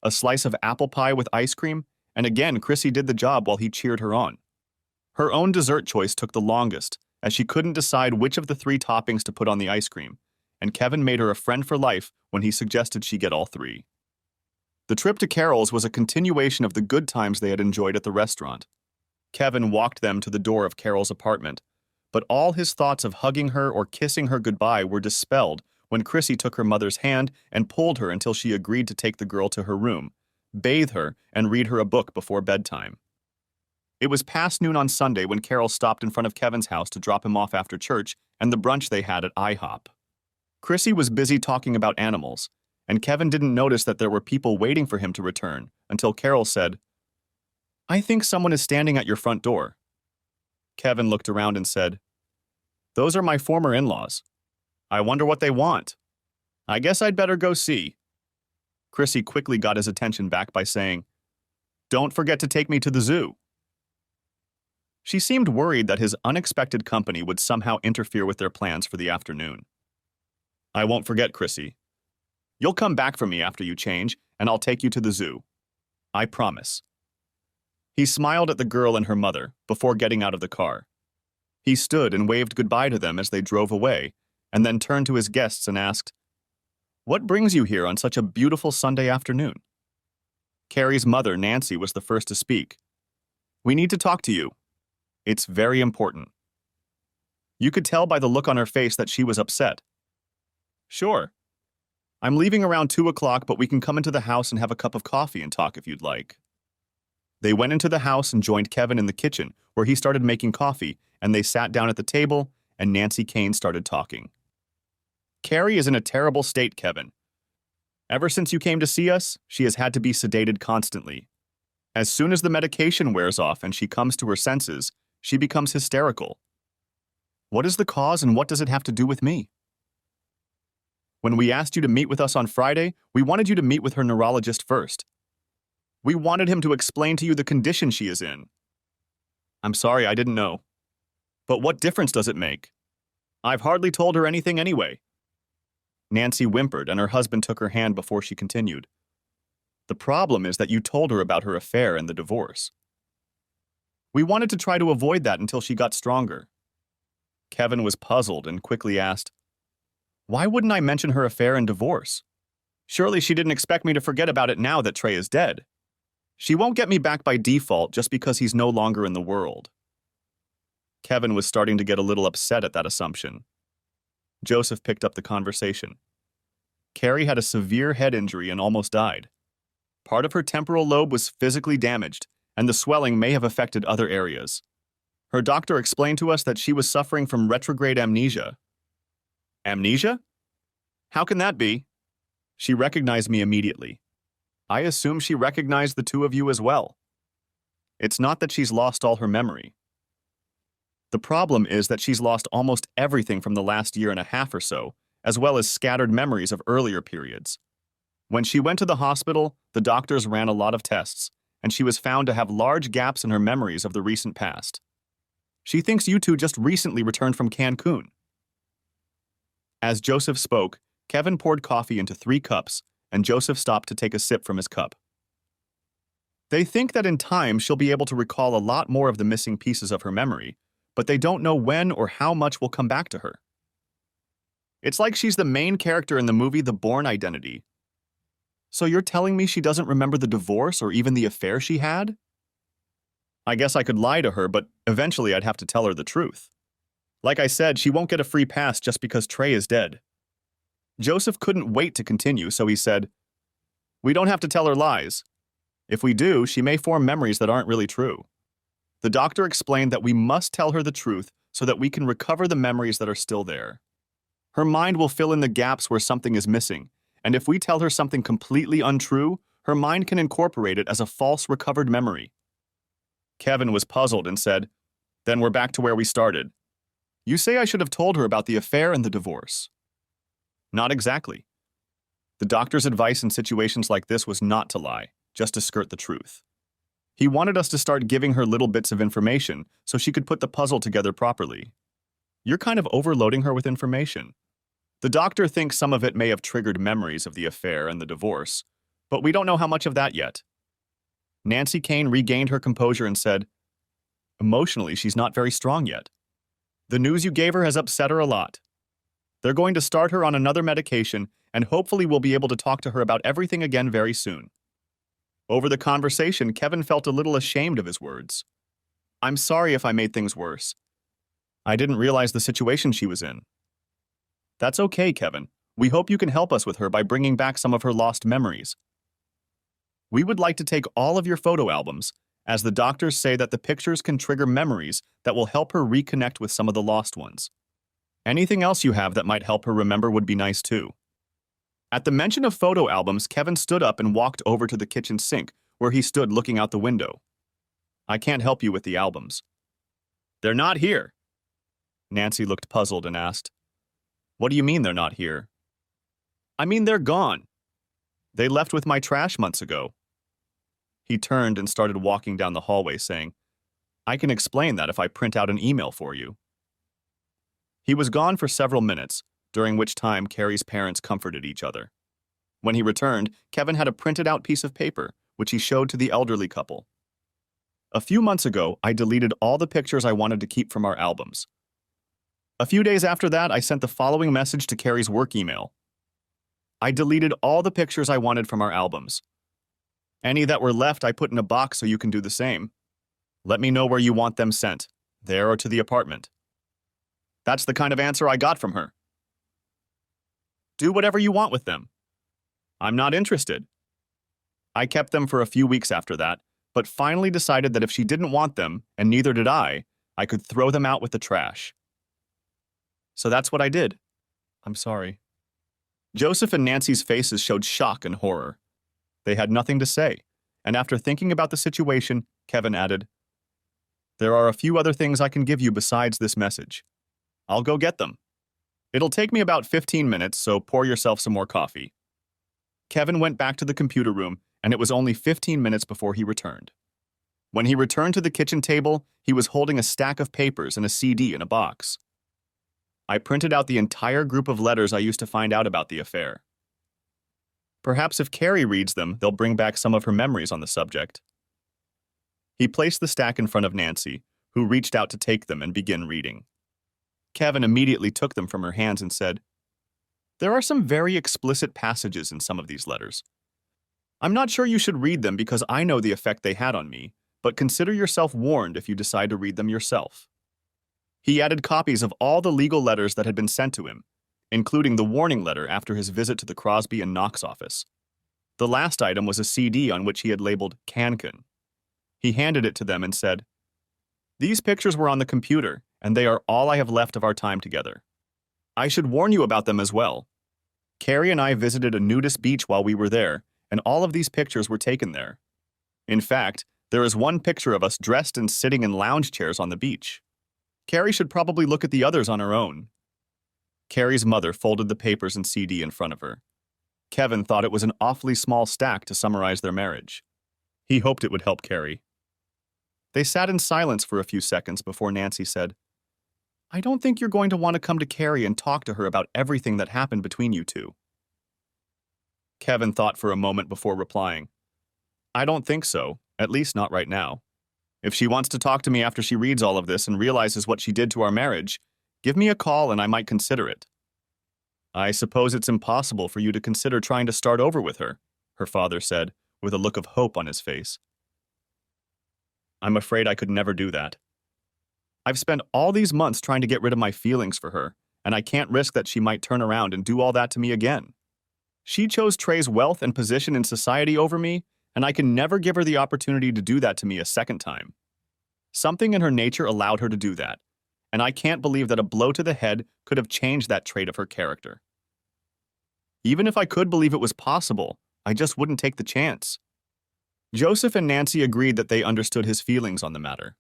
S1: a slice of apple pie with ice cream, and again Chrissy did the job while he cheered her on. Her own dessert choice took the longest, as she couldn't decide which of the 3 toppings to put on the ice cream, and Kevin made her a friend for life when he suggested she get all 3. The trip to Carol's was a continuation of the good times they had enjoyed at the restaurant. Kevin walked them to the door of Carol's apartment, but all his thoughts of hugging her or kissing her goodbye were dispelled when Chrissy took her mother's hand and pulled her until she agreed to take the girl to her room, bathe her, and read her a book before bedtime. It was past noon on Sunday when Carol stopped in front of Kevin's house to drop him off after church and the brunch they had at IHOP. Chrissy was busy talking about animals, and Kevin didn't notice that there were people waiting for him to return until Carol said, "I think someone is standing at your front door." Kevin looked around and said, "Those are my former in-laws. I wonder what they want. I guess I'd better go see." Chrissy quickly got his attention back by saying, "Don't forget to take me to the zoo." She seemed worried that his unexpected company would somehow interfere with their plans for the afternoon. "I won't forget, Chrissy. You'll come back for me after you change, and I'll take you to the zoo. I promise." He smiled at the girl and her mother before getting out of the car. He stood and waved goodbye to them as they drove away, and then turned to his guests and asked, "What brings you here on such a beautiful Sunday afternoon?" Carrie's mother, Nancy, was the first to speak. "We need to talk to you. It's very important." You could tell by the look on her face that she was upset. "Sure. I'm leaving around 2 o'clock, but we can come into the house and have a cup of coffee and talk if you'd like." They went into the house and joined Kevin in the kitchen, where he started making coffee, and they sat down at the table, and Nancy Kane started talking. "Carrie is in a terrible state, Kevin. Ever since you came to see us, she has had to be sedated constantly. As soon as the medication wears off and she comes to her senses, she becomes hysterical. What is the cause and what does it have to do with me? When we asked you to meet with us on Friday, we wanted you to meet with her neurologist first. We wanted him to explain to you the condition she is in. I'm sorry, I didn't know. But what difference does it make? I've hardly told her anything anyway." Nancy whimpered, and her husband took her hand before she continued. "The problem is that you told her about her affair and the divorce. We wanted to try to avoid that until she got stronger." Kevin was puzzled and quickly asked, "Why wouldn't I mention her affair and divorce? Surely she didn't expect me to forget about it now that Trey is dead. She won't get me back by default just because he's no longer in the world." Kevin was starting to get a little upset at that assumption. Joseph picked up the conversation. Carrie had a severe head injury and almost died. Part of her temporal lobe was physically damaged, and the swelling may have affected other areas. Her doctor explained to us that she was suffering from retrograde amnesia. Amnesia? How can that be? She recognized me immediately. I assume she recognized the two of you as well. It's not that she's lost all her memory. The problem is that she's lost almost everything from the last year and a half or so, as well as scattered memories of earlier periods. When she went to the hospital, the doctors ran a lot of tests, and she was found to have large gaps in her memories of the recent past. She thinks you two just recently returned from Cancun. As Joseph spoke, Kevin poured coffee into 3 cups, and Joseph stopped to take a sip from his cup. They think that in time she'll be able to recall a lot more of the missing pieces of her memory, but they don't know when or how much will come back to her. It's like she's the main character in the movie The Bourne Identity. So you're telling me she doesn't remember the divorce or even the affair she had? I guess I could lie to her, but eventually I'd have to tell her the truth. Like I said, she won't get a free pass just because Trey is dead. Joseph couldn't wait to continue, so he said, "We don't have to tell her lies. If we do, she may form memories that aren't really true." The doctor explained that we must tell her the truth so that we can recover the memories that are still there. Her mind will fill in the gaps where something is missing, and if we tell her something completely untrue, her mind can incorporate it as a false recovered memory. Kevin was puzzled and said, "Then we're back to where we started. You say I should have told her about the affair and the divorce." Not exactly. The doctor's advice in situations like this was not to lie, just to skirt the truth. He wanted us to start giving her little bits of information so she could put the puzzle together properly. You're kind of overloading her with information. The doctor thinks some of it may have triggered memories of the affair and the divorce, but we don't know how much of that yet. Nancy Kane regained her composure and said, "Emotionally, she's not very strong yet. The news you gave her has upset her a lot. They're going to start her on another medication, and hopefully we'll be able to talk to her about everything again very soon." Over the conversation, Kevin felt a little ashamed of his words. "I'm sorry if I made things worse. I didn't realize the situation she was in." "That's okay, Kevin. We hope you can help us with her by bringing back some of her lost memories. We would like to take all of your photo albums, as the doctors say that the pictures can trigger memories that will help her reconnect with some of the lost ones. Anything else you have that might help her remember would be nice too." At the mention of photo albums, Kevin stood up and walked over to the kitchen sink, where he stood looking out the window. "I can't help you with the albums." "They're not here." Nancy looked puzzled and asked, "What do you mean they're not here?" "I mean they're gone. They left with my trash months ago. He turned and started walking down the hallway, saying, I can explain that if I print out an email for you. He was gone for several minutes, during which time Carrie's parents comforted each other. When he returned, Kevin had a printed out piece of paper, which he showed to the elderly couple. A few months ago, I deleted all the pictures I wanted to keep from our albums. A few days after that, I sent the following message to Carrie's work email. I deleted all the pictures I wanted from our albums. Any that were left I put in a box so you can do the same. Let me know where you want them sent, there or to the apartment. That's the kind of answer I got from her. Do whatever you want with them. I'm not interested. I kept them for a few weeks after that, but finally decided that if she didn't want them, and neither did I could throw them out with the trash. So that's what I did. I'm sorry. Joseph and Nancy's faces showed shock and horror. They had nothing to say, and after thinking about the situation, Kevin added, There are a few other things I can give you besides this message. I'll go get them. It'll take me about 15 minutes, so pour yourself some more coffee. Kevin went back to the computer room, and it was only 15 minutes before he returned. When he returned to the kitchen table, he was holding a stack of papers and a CD in a box. I printed out the entire group of letters I used to find out about the affair. Perhaps if Carrie reads them, they'll bring back some of her memories on the subject. He placed the stack in front of Nancy, who reached out to take them and begin reading. Kevin immediately took them from her hands and said, There are some very explicit passages in some of these letters. I'm not sure you should read them because I know the effect they had on me, but consider yourself warned if you decide to read them yourself. He added copies of all the legal letters that had been sent to him, including the warning letter after his visit to the Crosby and Knox office. The last item was a CD on which he had labeled Cancan. He handed it to them and said, These pictures were on the computer, and they are all I have left of our time together. I should warn you about them as well. Carrie and I visited a nudist beach while we were there, and all of these pictures were taken there. In fact, there is one picture of us dressed and sitting in lounge chairs on the beach. Carrie should probably look at the others on her own. Carrie's mother folded the papers and CD in front of her. Kevin thought it was an awfully small stack to summarize their marriage. He hoped it would help Carrie. They sat in silence for a few seconds before Nancy said, I don't think you're going to want to come to Carrie and talk to her about everything that happened between you two. Kevin thought for a moment before replying, I don't think so, at least not right now. If she wants to talk to me after she reads all of this and realizes what she did to our marriage, give me a call and I might consider it. I suppose it's impossible for you to consider trying to start over with her, her father said, with a look of hope on his face. I'm afraid I could never do that. I've spent all these months trying to get rid of my feelings for her, and I can't risk that she might turn around and do all that to me again. She chose Trey's wealth and position in society over me, and I can never give her the opportunity to do that to me a second time. Something in her nature allowed her to do that, and I can't believe that a blow to the head could have changed that trait of her character. Even if I could believe it was possible, I just wouldn't take the chance. Joseph and Nancy agreed that they understood his feelings on the matter,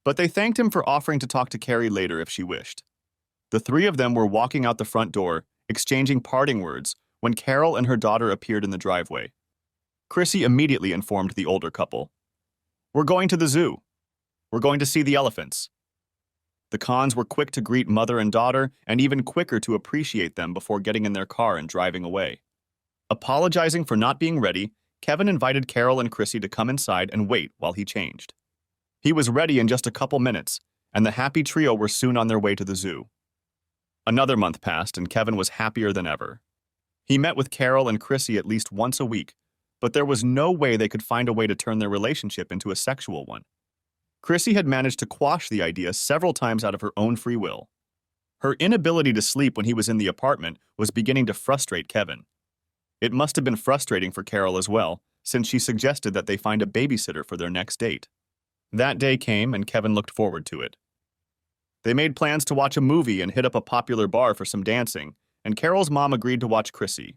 S1: but they thanked him for offering to talk to Carrie later if she wished. The three of them were walking out the front door, exchanging parting words, when Carol and her daughter appeared in the driveway. Chrissy immediately informed the older couple. We're going to the zoo. We're going to see the elephants. The Khans were quick to greet mother and daughter, and even quicker to appreciate them before getting in their car and driving away. Apologizing for not being ready, Kevin invited Carol and Chrissy to come inside and wait while he changed. He was ready in just a couple minutes, and the happy trio were soon on their way to the zoo. Another month passed, and Kevin was happier than ever. He met with Carol and Chrissy at least once a week, but there was no way they could find a way to turn their relationship into a sexual one. Chrissy had managed to quash the idea several times out of her own free will. Her inability to sleep when he was in the apartment was beginning to frustrate Kevin. It must have been frustrating for Carol as well, since she suggested that they find a babysitter for their next date. That day came, and Kevin looked forward to it. They made plans to watch a movie and hit up a popular bar for some dancing, and Carol's mom agreed to watch Chrissy.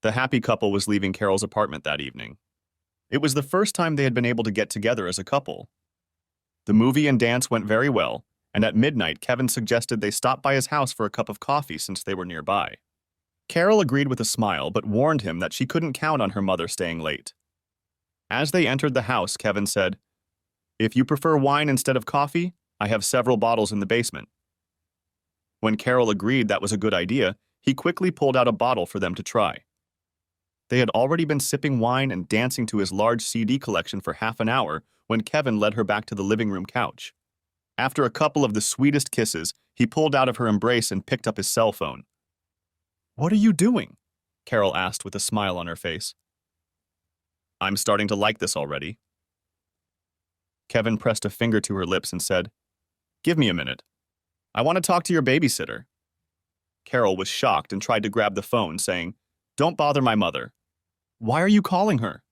S1: The happy couple was leaving Carol's apartment that evening. It was the first time they had been able to get together as a couple. The movie and dance went very well, and at midnight Kevin suggested they stop by his house for a cup of coffee since they were nearby. Carol agreed with a smile but warned him that she couldn't count on her mother staying late. As they entered the house, Kevin said, "If you prefer wine instead of coffee, I have several bottles in the basement." When Carol agreed that was a good idea, he quickly pulled out a bottle for them to try. They had already been sipping wine and dancing to his large CD collection for half an hour when Kevin led her back to the living room couch. After a couple of the sweetest kisses, he pulled out of her embrace and picked up his cell phone. "What are you doing?" Carol asked with a smile on her face. "I'm starting to like this already." Kevin pressed a finger to her lips and said, "Give me a minute. I want to talk to your babysitter." Carol was shocked and tried to grab the phone, saying, "Don't bother my mother." "Why are you calling her?"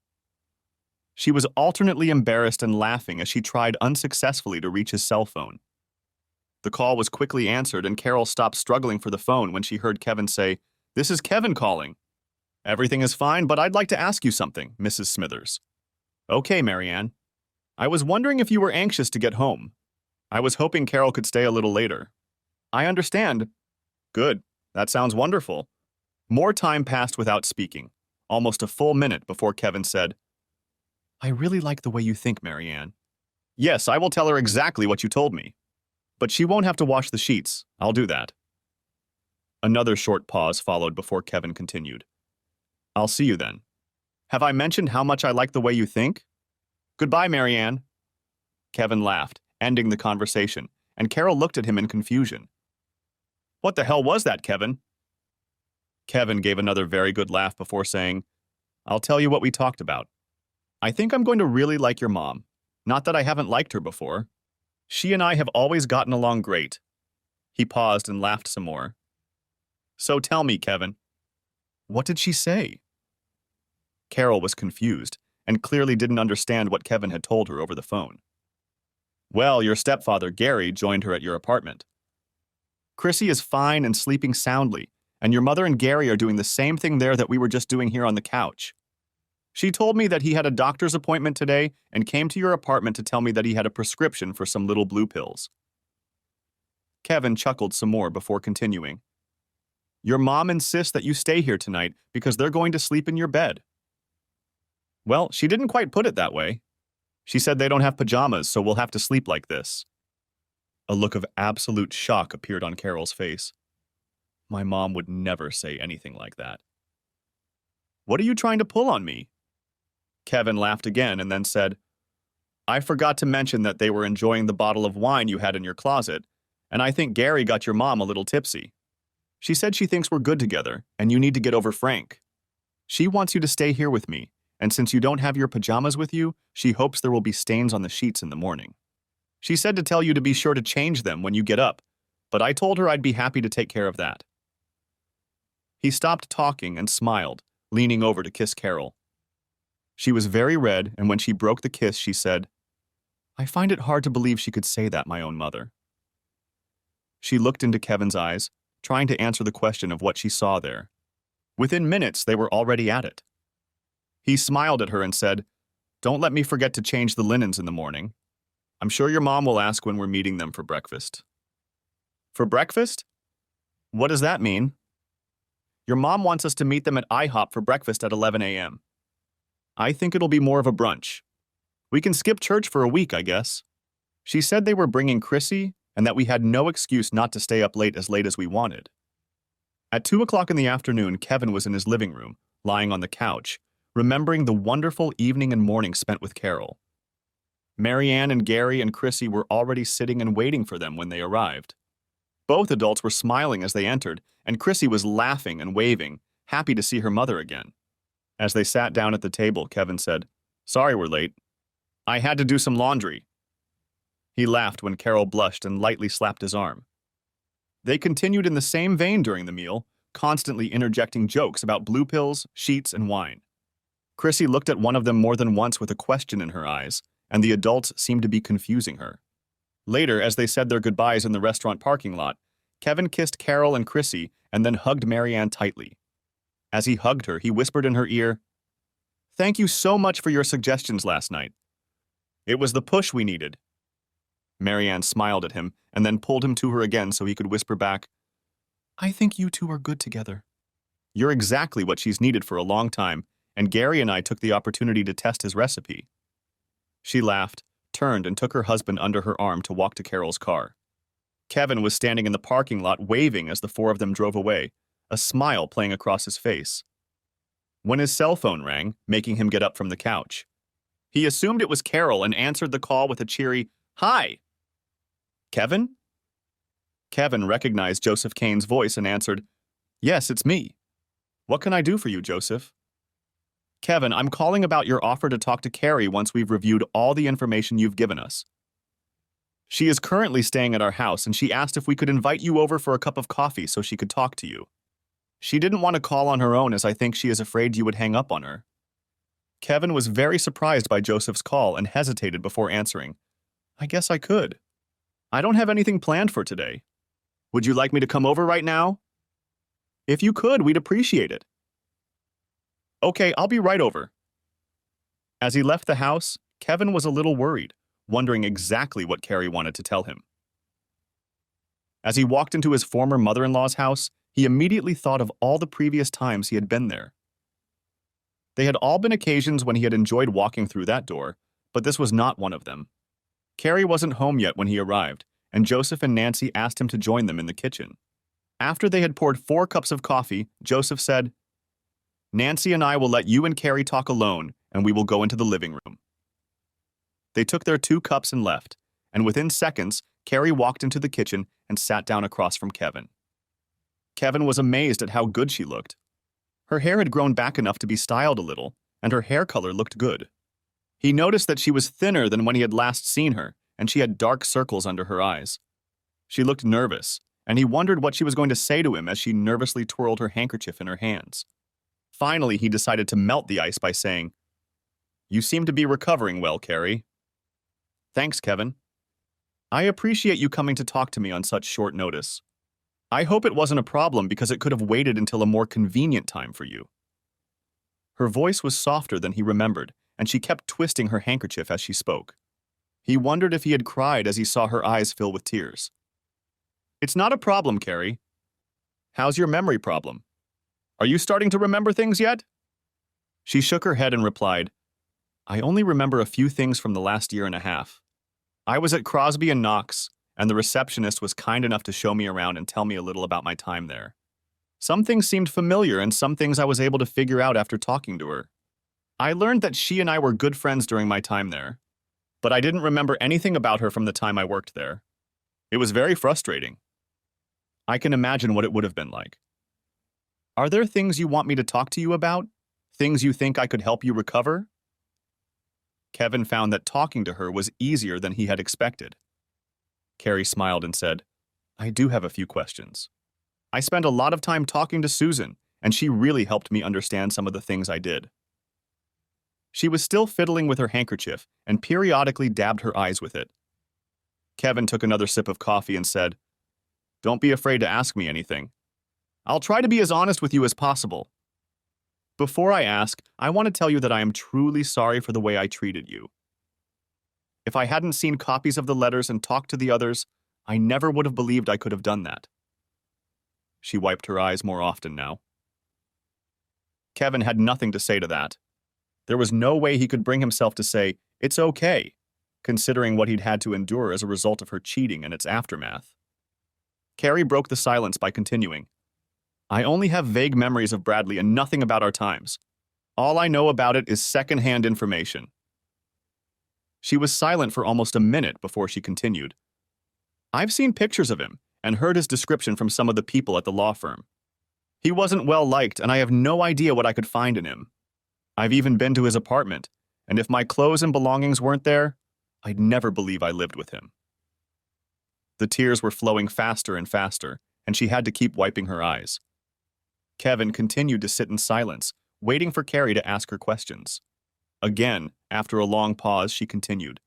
S1: She was alternately embarrassed and laughing as she tried unsuccessfully to reach his cell phone. The call was quickly answered, and Carol stopped struggling for the phone when she heard Kevin say, "This is Kevin calling." "Everything is fine, but I'd like to ask you something, Mrs. Smithers." "Okay, Marianne. I was wondering if you were anxious to get home. I was hoping Carol could stay a little later." "I understand." "Good. That sounds wonderful." More time passed without speaking, almost a full minute before Kevin said, "I really like the way you think, Marianne." "Yes, I will tell her exactly what you told me. But she won't have to wash the sheets. I'll do that." Another short pause followed before Kevin continued. "I'll see you then. Have I mentioned how much I like the way you think? Goodbye, Marianne." Kevin laughed, ending the conversation, and Carol looked at him in confusion. "What the hell was that, Kevin?" Kevin gave another very good laugh before saying, "I'll tell you what we talked about. I think I'm going to really like your mom. Not that I haven't liked her before. She and I have always gotten along great." He paused and laughed some more. "So tell me, Kevin, what did she say?" Carol was confused and clearly didn't understand what Kevin had told her over the phone. "Well, your stepfather, Gary, joined her at your apartment. Chrissy is fine and sleeping soundly, and your mother and Gary are doing the same thing there that we were just doing here on the couch. She told me that he had a doctor's appointment today and came to your apartment to tell me that he had a prescription for some little blue pills." Kevin chuckled some more before continuing. "Your mom insists that you stay here tonight because they're going to sleep in your bed." "Well, she didn't quite put it that way. She said they don't have pajamas, so we'll have to sleep like this." A look of absolute shock appeared on Carol's face. My mom would never say anything like that. "What are you trying to pull on me?" Kevin laughed again and then said, "I forgot to mention that they were enjoying the bottle of wine you had in your closet, and I think Gary got your mom a little tipsy. She said she thinks we're good together, and you need to get over Frank. She wants you to stay here with me, and since you don't have your pajamas with you, she hopes there will be stains on the sheets in the morning. She said to tell you to be sure to change them when you get up, but I told her I'd be happy to take care of that." He stopped talking and smiled, leaning over to kiss Carol. She was very red, and when she broke the kiss, she said, "I find it hard to believe she could say that, my own mother." She looked into Kevin's eyes, trying to answer the question of what she saw there. Within minutes, they were already at it. He smiled at her and said, "Don't let me forget to change the linens in the morning. I'm sure your mom will ask when we're meeting them for breakfast." "For breakfast? What does that mean?" "Your mom wants us to meet them at IHOP for breakfast at 11 a.m. I think it'll be more of a brunch. We can skip church for a week, I guess. She said they were bringing Chrissy and that we had no excuse not to stay up late as we wanted." At 2 o'clock in the afternoon, Kevin was in his living room, lying on the couch, remembering the wonderful evening and morning spent with Carol. Marianne and Gary and Chrissy were already sitting and waiting for them when they arrived. Both adults were smiling as they entered, and Chrissy was laughing and waving, happy to see her mother again. As they sat down at the table, Kevin said, "Sorry we're late. I had to do some laundry." He laughed when Carol blushed and lightly slapped his arm. They continued in the same vein during the meal, constantly interjecting jokes about blue pills, sheets, and wine. Chrissy looked at one of them more than once with a question in her eyes, and the adults seemed to be confusing her. Later, as they said their goodbyes in the restaurant parking lot, Kevin kissed Carol and Chrissy and then hugged Marianne tightly. As he hugged her, he whispered in her ear, "Thank you so much for your suggestions last night. It was the push we needed." Marianne smiled at him and then pulled him to her again so he could whisper back, "I think you two are good together." You're exactly what she's needed for a long time, and Gary and I took the opportunity to test his recipe." She laughed, turned, and took her husband under her arm to walk to Carol's car. Kevin was standing in the parking lot waving as the four of them drove away, a smile playing across his face. When his cell phone rang, making him get up from the couch, he assumed it was Carol and answered the call with a cheery, "Hi." "Kevin?" Kevin recognized Joseph Kane's voice and answered, "Yes, it's me. What can I do for you, Joseph?" "Kevin, I'm calling about your offer to talk to Carrie once we've reviewed all the information you've given us. She is currently staying at our house, and she asked if we could invite you over for a cup of coffee so she could talk to you. She didn't want to call on her own as I think she is afraid you would hang up on her." Kevin was very surprised by Joseph's call and hesitated before answering, "I guess I could. I don't have anything planned for today. Would you like me to come over right now? If you could, we'd appreciate it." "Okay, I'll be right over." As he left the house, Kevin was a little worried, wondering exactly what Carrie wanted to tell him. As he walked into his former mother-in-law's house, he immediately thought of all the previous times he had been there. They had all been occasions when he had enjoyed walking through that door, but this was not one of them. Carrie wasn't home yet when he arrived, and Joseph and Nancy asked him to join them in the kitchen. After they had poured 4 cups of coffee, Joseph said, "Nancy and I will let you and Carrie talk alone, and we will go into the living room." They took their 2 cups and left, and within seconds, Carrie walked into the kitchen and sat down across from Kevin. Kevin was amazed at how good she looked. Her hair had grown back enough to be styled a little, and her hair color looked good. He noticed that she was thinner than when he had last seen her, and she had dark circles under her eyes. She looked nervous, and he wondered what she was going to say to him as she nervously twirled her handkerchief in her hands. Finally, he decided to melt the ice by saying, "You seem to be recovering well, Carrie." "Thanks, Kevin. I appreciate you coming to talk to me on such short notice. I hope it wasn't a problem because it could have waited until a more convenient time for you." Her voice was softer than he remembered, and she kept twisting her handkerchief as she spoke. He wondered if he had cried as he saw her eyes fill with tears. "It's not a problem, Carrie. How's your memory problem? Are you starting to remember things yet?" She shook her head and replied, "I only remember a few things from the last year and a half. I was at Crosby and Knox, and the receptionist was kind enough to show me around and tell me a little about my time there. Some things seemed familiar, and some things I was able to figure out after talking to her. I learned that she and I were good friends during my time there, but I didn't remember anything about her from the time I worked there. It was very frustrating. I can imagine what it would have been like. Are there things you want me to talk to you about? Things you think I could help you recover?" Kevin found that talking to her was easier than he had expected. Carrie smiled and said, "I do have a few questions. I spent a lot of time talking to Susan, and she really helped me understand some of the things I did." She was still fiddling with her handkerchief and periodically dabbed her eyes with it. Kevin took another sip of coffee and said, "Don't be afraid to ask me anything. I'll try to be as honest with you as possible. Before I ask, I want to tell you that I am truly sorry for the way I treated you. If I hadn't seen copies of the letters and talked to the others, I never would have believed I could have done that." She wiped her eyes more often now. Kevin had nothing to say to that. There was no way he could bring himself to say, "It's okay," considering what he'd had to endure as a result of her cheating and its aftermath. Carrie broke the silence by continuing, "I only have vague memories of Bradley and nothing about our times. All I know about it is secondhand information." She was silent for almost a minute before she continued, "I've seen pictures of him and heard his description from some of the people at the law firm. He wasn't well liked, and I have no idea what I could find in him. I've even been to his apartment, and if my clothes and belongings weren't there, I'd never believe I lived with him." The tears were flowing faster and faster, and she had to keep wiping her eyes. Kevin continued to sit in silence, waiting for Carrie to ask her questions. Again, after a long pause, she continued,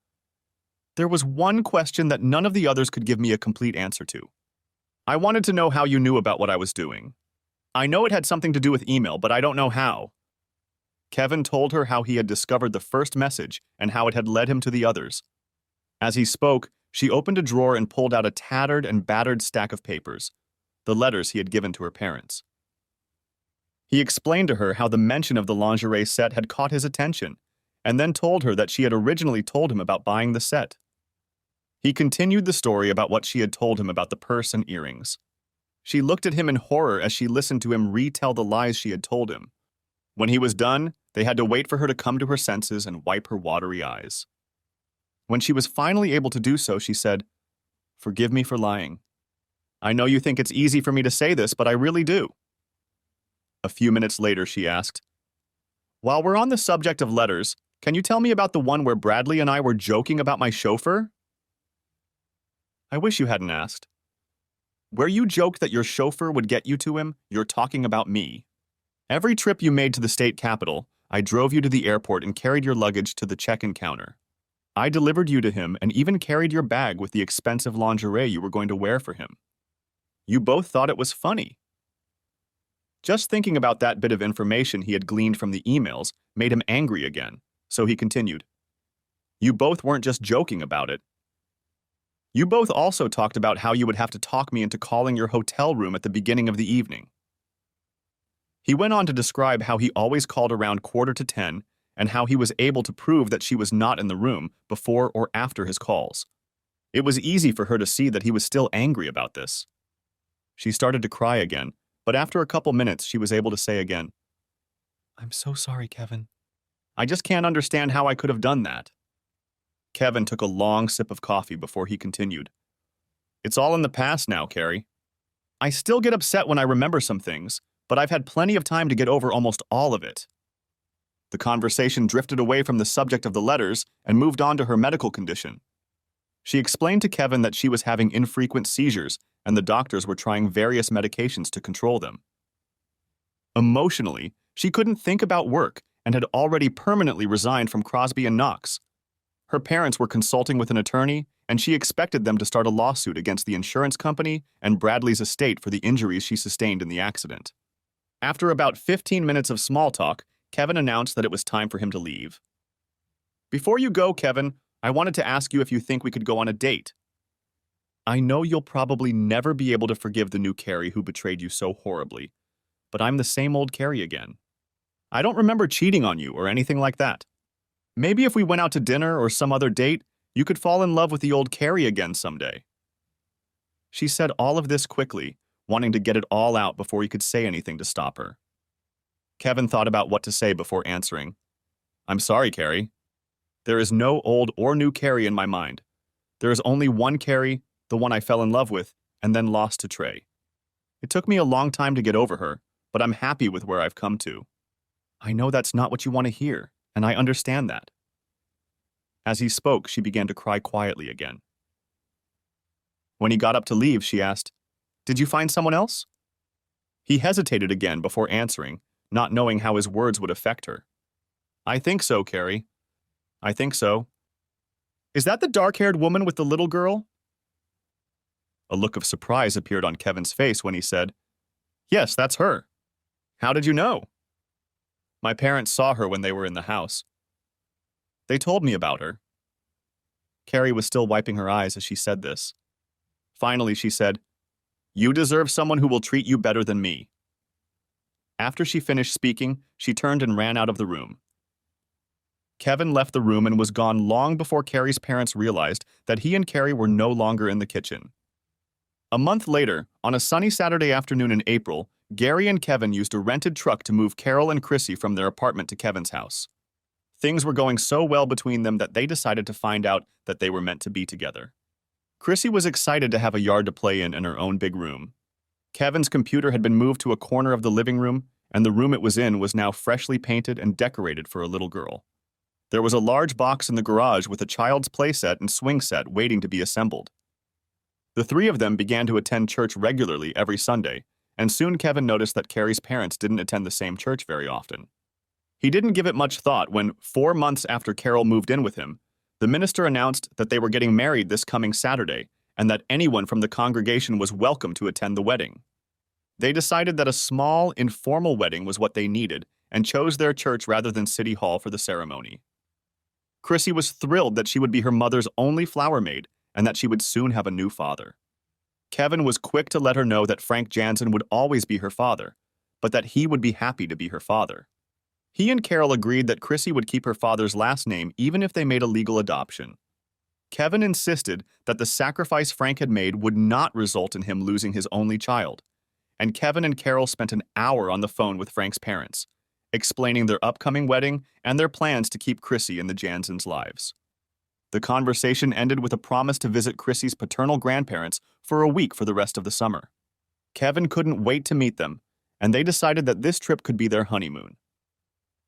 S1: "There was one question that none of the others could give me a complete answer to. I wanted to know how you knew about what I was doing. I know it had something to do with email, but I don't know how." Kevin told her how he had discovered the first message and how it had led him to the others. As he spoke, she opened a drawer and pulled out a tattered and battered stack of papers, the letters he had given to her parents. He explained to her how the mention of the lingerie set had caught his attention, and then told her that she had originally told him about buying the set. He continued the story about what she had told him about the purse and earrings. She looked at him in horror as she listened to him retell the lies she had told him. When he was done, they had to wait for her to come to her senses and wipe her watery eyes. When she was finally able to do so, she said, "Forgive me for lying. I know you think it's easy for me to say this, but I really do." A few minutes later, she asked, "While we're on the subject of letters, can you tell me about the one where Bradley and I were joking about my chauffeur?" "I wish you hadn't asked. Where you joked that your chauffeur would get you to him, you're talking about me. Every trip you made to the state capitol, I drove you to the airport and carried your luggage to the check-in counter. I delivered you to him and even carried your bag with the expensive lingerie you were going to wear for him. You both thought it was funny." Just thinking about that bit of information he had gleaned from the emails made him angry again, so he continued, "You both weren't just joking about it. You both also talked about how you would have to talk me into calling your hotel room at the beginning of the evening." He went on to describe how he always called around 9:45 and how he was able to prove that she was not in the room before or after his calls. It was easy for her to see that he was still angry about this. She started to cry again, but after a couple minutes she was able to say again, "I'm so sorry, Kevin. I just can't understand how I could have done that." Kevin took a long sip of coffee before he continued, "It's all in the past now, Carrie. I still get upset when I remember some things, but I've had plenty of time to get over almost all of it." The conversation drifted away from the subject of the letters and moved on to her medical condition. She explained to Kevin that she was having infrequent seizures and the doctors were trying various medications to control them. Emotionally, she couldn't think about work and had already permanently resigned from Crosby and Knox. Her parents were consulting with an attorney, and she expected them to start a lawsuit against the insurance company and Bradley's estate for the injuries she sustained in the accident. After about 15 minutes of small talk, Kevin announced that it was time for him to leave. "Before you go, Kevin, I wanted to ask you if you think we could go on a date. I know you'll probably never be able to forgive the new Carrie who betrayed you so horribly, but I'm the same old Carrie again. I don't remember cheating on you or anything like that. Maybe if we went out to dinner or some other date, you could fall in love with the old Carrie again someday." She said all of this quickly, wanting to get it all out before he could say anything to stop her. Kevin thought about what to say before answering, "I'm sorry, Carrie. There is no old or new Carrie in my mind. There is only one Carrie, the one I fell in love with, and then lost to Trey. It took me a long time to get over her, but I'm happy with where I've come to. I know that's not what you want to hear, and I understand that." As he spoke, she began to cry quietly again. When he got up to leave, she asked, "Did you find someone else?" He hesitated again before answering, not knowing how his words would affect her. "I think so, Carrie. I think so. Is that the dark-haired woman with the little girl?" A look of surprise appeared on Kevin's face when he said, "Yes, that's her. How did you know?" "My parents saw her when they were in the house. They told me about her." Carrie was still wiping her eyes as she said this. Finally, she said, "You deserve someone who will treat you better than me." After she finished speaking, she turned and ran out of the room. Kevin left the room and was gone long before Carrie's parents realized that he and Carrie were no longer in the kitchen. A month later, on a sunny Saturday afternoon in April, Gary and Kevin used a rented truck to move Carol and Chrissy from their apartment to Kevin's house. Things were going so well between them that they decided to find out that they were meant to be together. Chrissy was excited to have a yard to play in her own big room. Kevin's computer had been moved to a corner of the living room, and the room it was in was now freshly painted and decorated for a little girl. There was a large box in the garage with a child's playset and swing set waiting to be assembled. The three of them began to attend church regularly every Sunday, and soon Kevin noticed that Carrie's parents didn't attend the same church very often. He didn't give it much thought when, 4 months after Carol moved in with him, the minister announced that they were getting married this coming Saturday and that anyone from the congregation was welcome to attend the wedding. They decided that a small, informal wedding was what they needed and chose their church rather than City Hall for the ceremony. Chrissy was thrilled that she would be her mother's only flower maid and that she would soon have a new father. Kevin was quick to let her know that Frank Jansen would always be her father, but that he would be happy to be her father. He and Carol agreed that Chrissy would keep her father's last name even if they made a legal adoption. Kevin insisted that the sacrifice Frank had made would not result in him losing his only child, and Kevin and Carol spent an hour on the phone with Frank's parents, explaining their upcoming wedding and their plans to keep Chrissy in the Jansons' lives. The conversation ended with a promise to visit Chrissy's paternal grandparents for a week for the rest of the summer. Kevin couldn't wait to meet them, and they decided that this trip could be their honeymoon.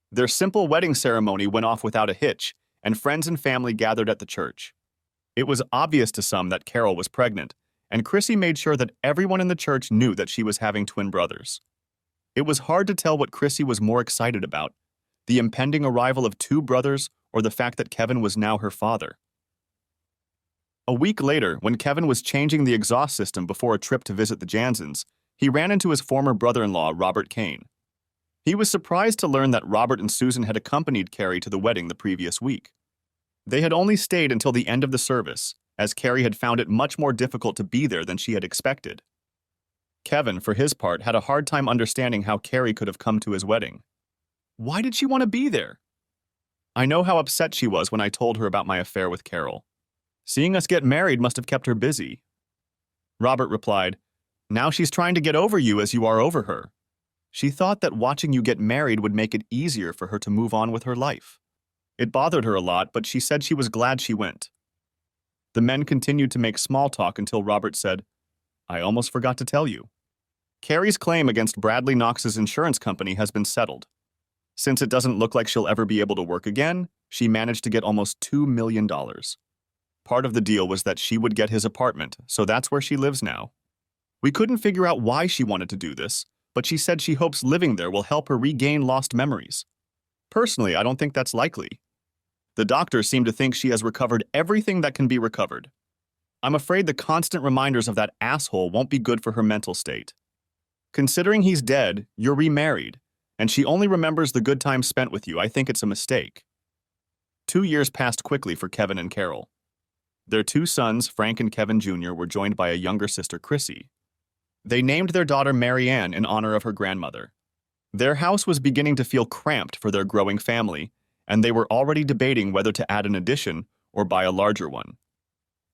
S1: Their simple wedding ceremony went off without a hitch, and friends and family gathered at the church. It was obvious to some that Carol was pregnant, and Chrissy made sure that everyone in the church knew that she was having twin brothers. It was hard to tell what Chrissy was more excited about, the impending arrival of two brothers or the fact that Kevin was now her father. A week later, when Kevin was changing the exhaust system before a trip to visit the Jansons, he ran into his former brother-in-law, Robert Kane. He was surprised to learn that Robert and Susan had accompanied Carrie to the wedding the previous week. They had only stayed until the end of the service, as Carrie had found it much more difficult to be there than she had expected. Kevin, for his part, had a hard time understanding how Carrie could have come to his wedding. Why did she want to be there? I know how upset she was when I told her about my affair with Carol. Seeing us get married must have kept her busy. Robert replied, Now she's trying to get over you as you are over her. She thought that watching you get married would make it easier for her to move on with her life. It bothered her a lot, but she said she was glad she went. The men continued to make small talk until Robert said, I almost forgot to tell you. Carrie's claim against Bradley Knox's insurance company has been settled. Since it doesn't look like she'll ever be able to work again, she managed to get almost $2 million. Part of the deal was that she would get his apartment, so that's where she lives now. We couldn't figure out why she wanted to do this, but she said she hopes living there will help her regain lost memories. Personally, I don't think that's likely. The doctors seem to think she has recovered everything that can be recovered. I'm afraid the constant reminders of that asshole won't be good for her mental state. Considering he's dead, you're remarried, and she only remembers the good times spent with you. I think it's a mistake. 2 years passed quickly for Kevin and Carol. Their two sons, Frank and Kevin Jr., were joined by a younger sister, Chrissy. They named their daughter Mary Ann in honor of her grandmother. Their house was beginning to feel cramped for their growing family, and they were already debating whether to add an addition or buy a larger one.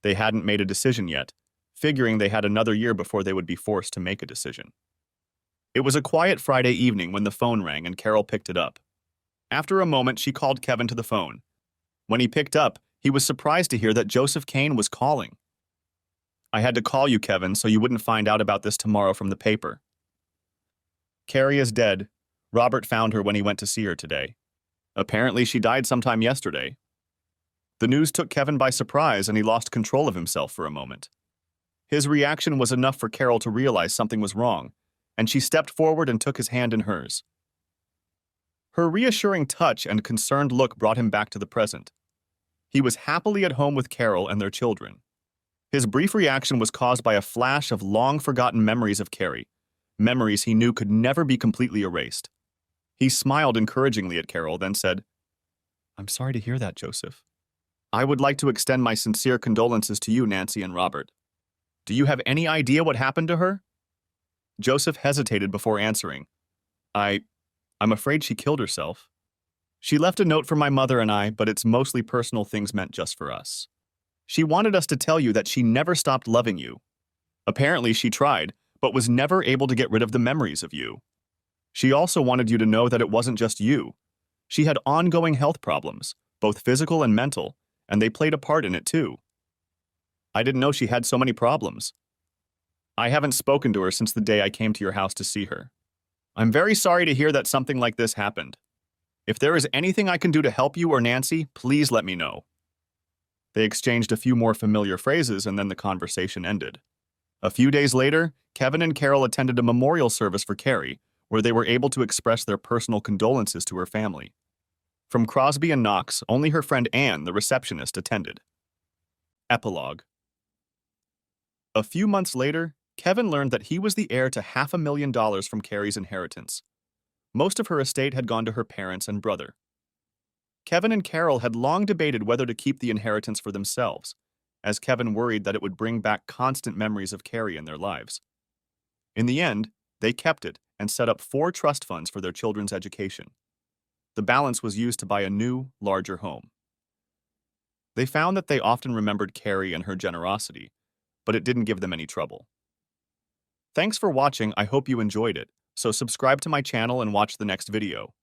S1: They hadn't made a decision yet, figuring they had another year before they would be forced to make a decision. It was a quiet Friday evening when the phone rang and Carol picked it up. After a moment, she called Kevin to the phone. When he picked up, he was surprised to hear that Joseph Kane was calling. I had to call you, Kevin, so you wouldn't find out about this tomorrow from the paper. Carrie is dead. Robert found her when he went to see her today. Apparently, she died sometime yesterday. The news took Kevin by surprise, and he lost control of himself for a moment. His reaction was enough for Carol to realize something was wrong, and she stepped forward and took his hand in hers. Her reassuring touch and concerned look brought him back to the present. He was happily at home with Carol and their children. His brief reaction was caused by a flash of long-forgotten memories of Carrie, memories he knew could never be completely erased. He smiled encouragingly at Carol, then said, I'm sorry to hear that, Joseph. I would like to extend my sincere condolences to you, Nancy and Robert. Do you have any idea what happened to her? Joseph hesitated before answering. I'm afraid she killed herself. She left a note for my mother and I, but it's mostly personal things meant just for us. She wanted us to tell you that she never stopped loving you. Apparently she tried, but was never able to get rid of the memories of you. She also wanted you to know that it wasn't just you. She had ongoing health problems, both physical and mental, and they played a part in it too. I didn't know she had so many problems. I haven't spoken to her since the day I came to your house to see her. I'm very sorry to hear that something like this happened. If there is anything I can do to help you or Nancy, please let me know. They exchanged a few more familiar phrases and then the conversation ended. A few days later, Kevin and Carol attended a memorial service for Carrie, where they were able to express their personal condolences to her family. From Crosby and Knox, only her friend Anne, the receptionist, attended. Epilogue. A few months later, Kevin learned that he was the heir to $500,000 from Carrie's inheritance. Most of her estate had gone to her parents and brother. Kevin and Carol had long debated whether to keep the inheritance for themselves, as Kevin worried that it would bring back constant memories of Carrie in their lives. In the end, they kept it and set up 4 trust funds for their children's education. The balance was used to buy a new, larger home. They found that they often remembered Carrie and her generosity, but it didn't give them any trouble. Thanks for watching. I hope you enjoyed it. So subscribe to my channel and watch the next video.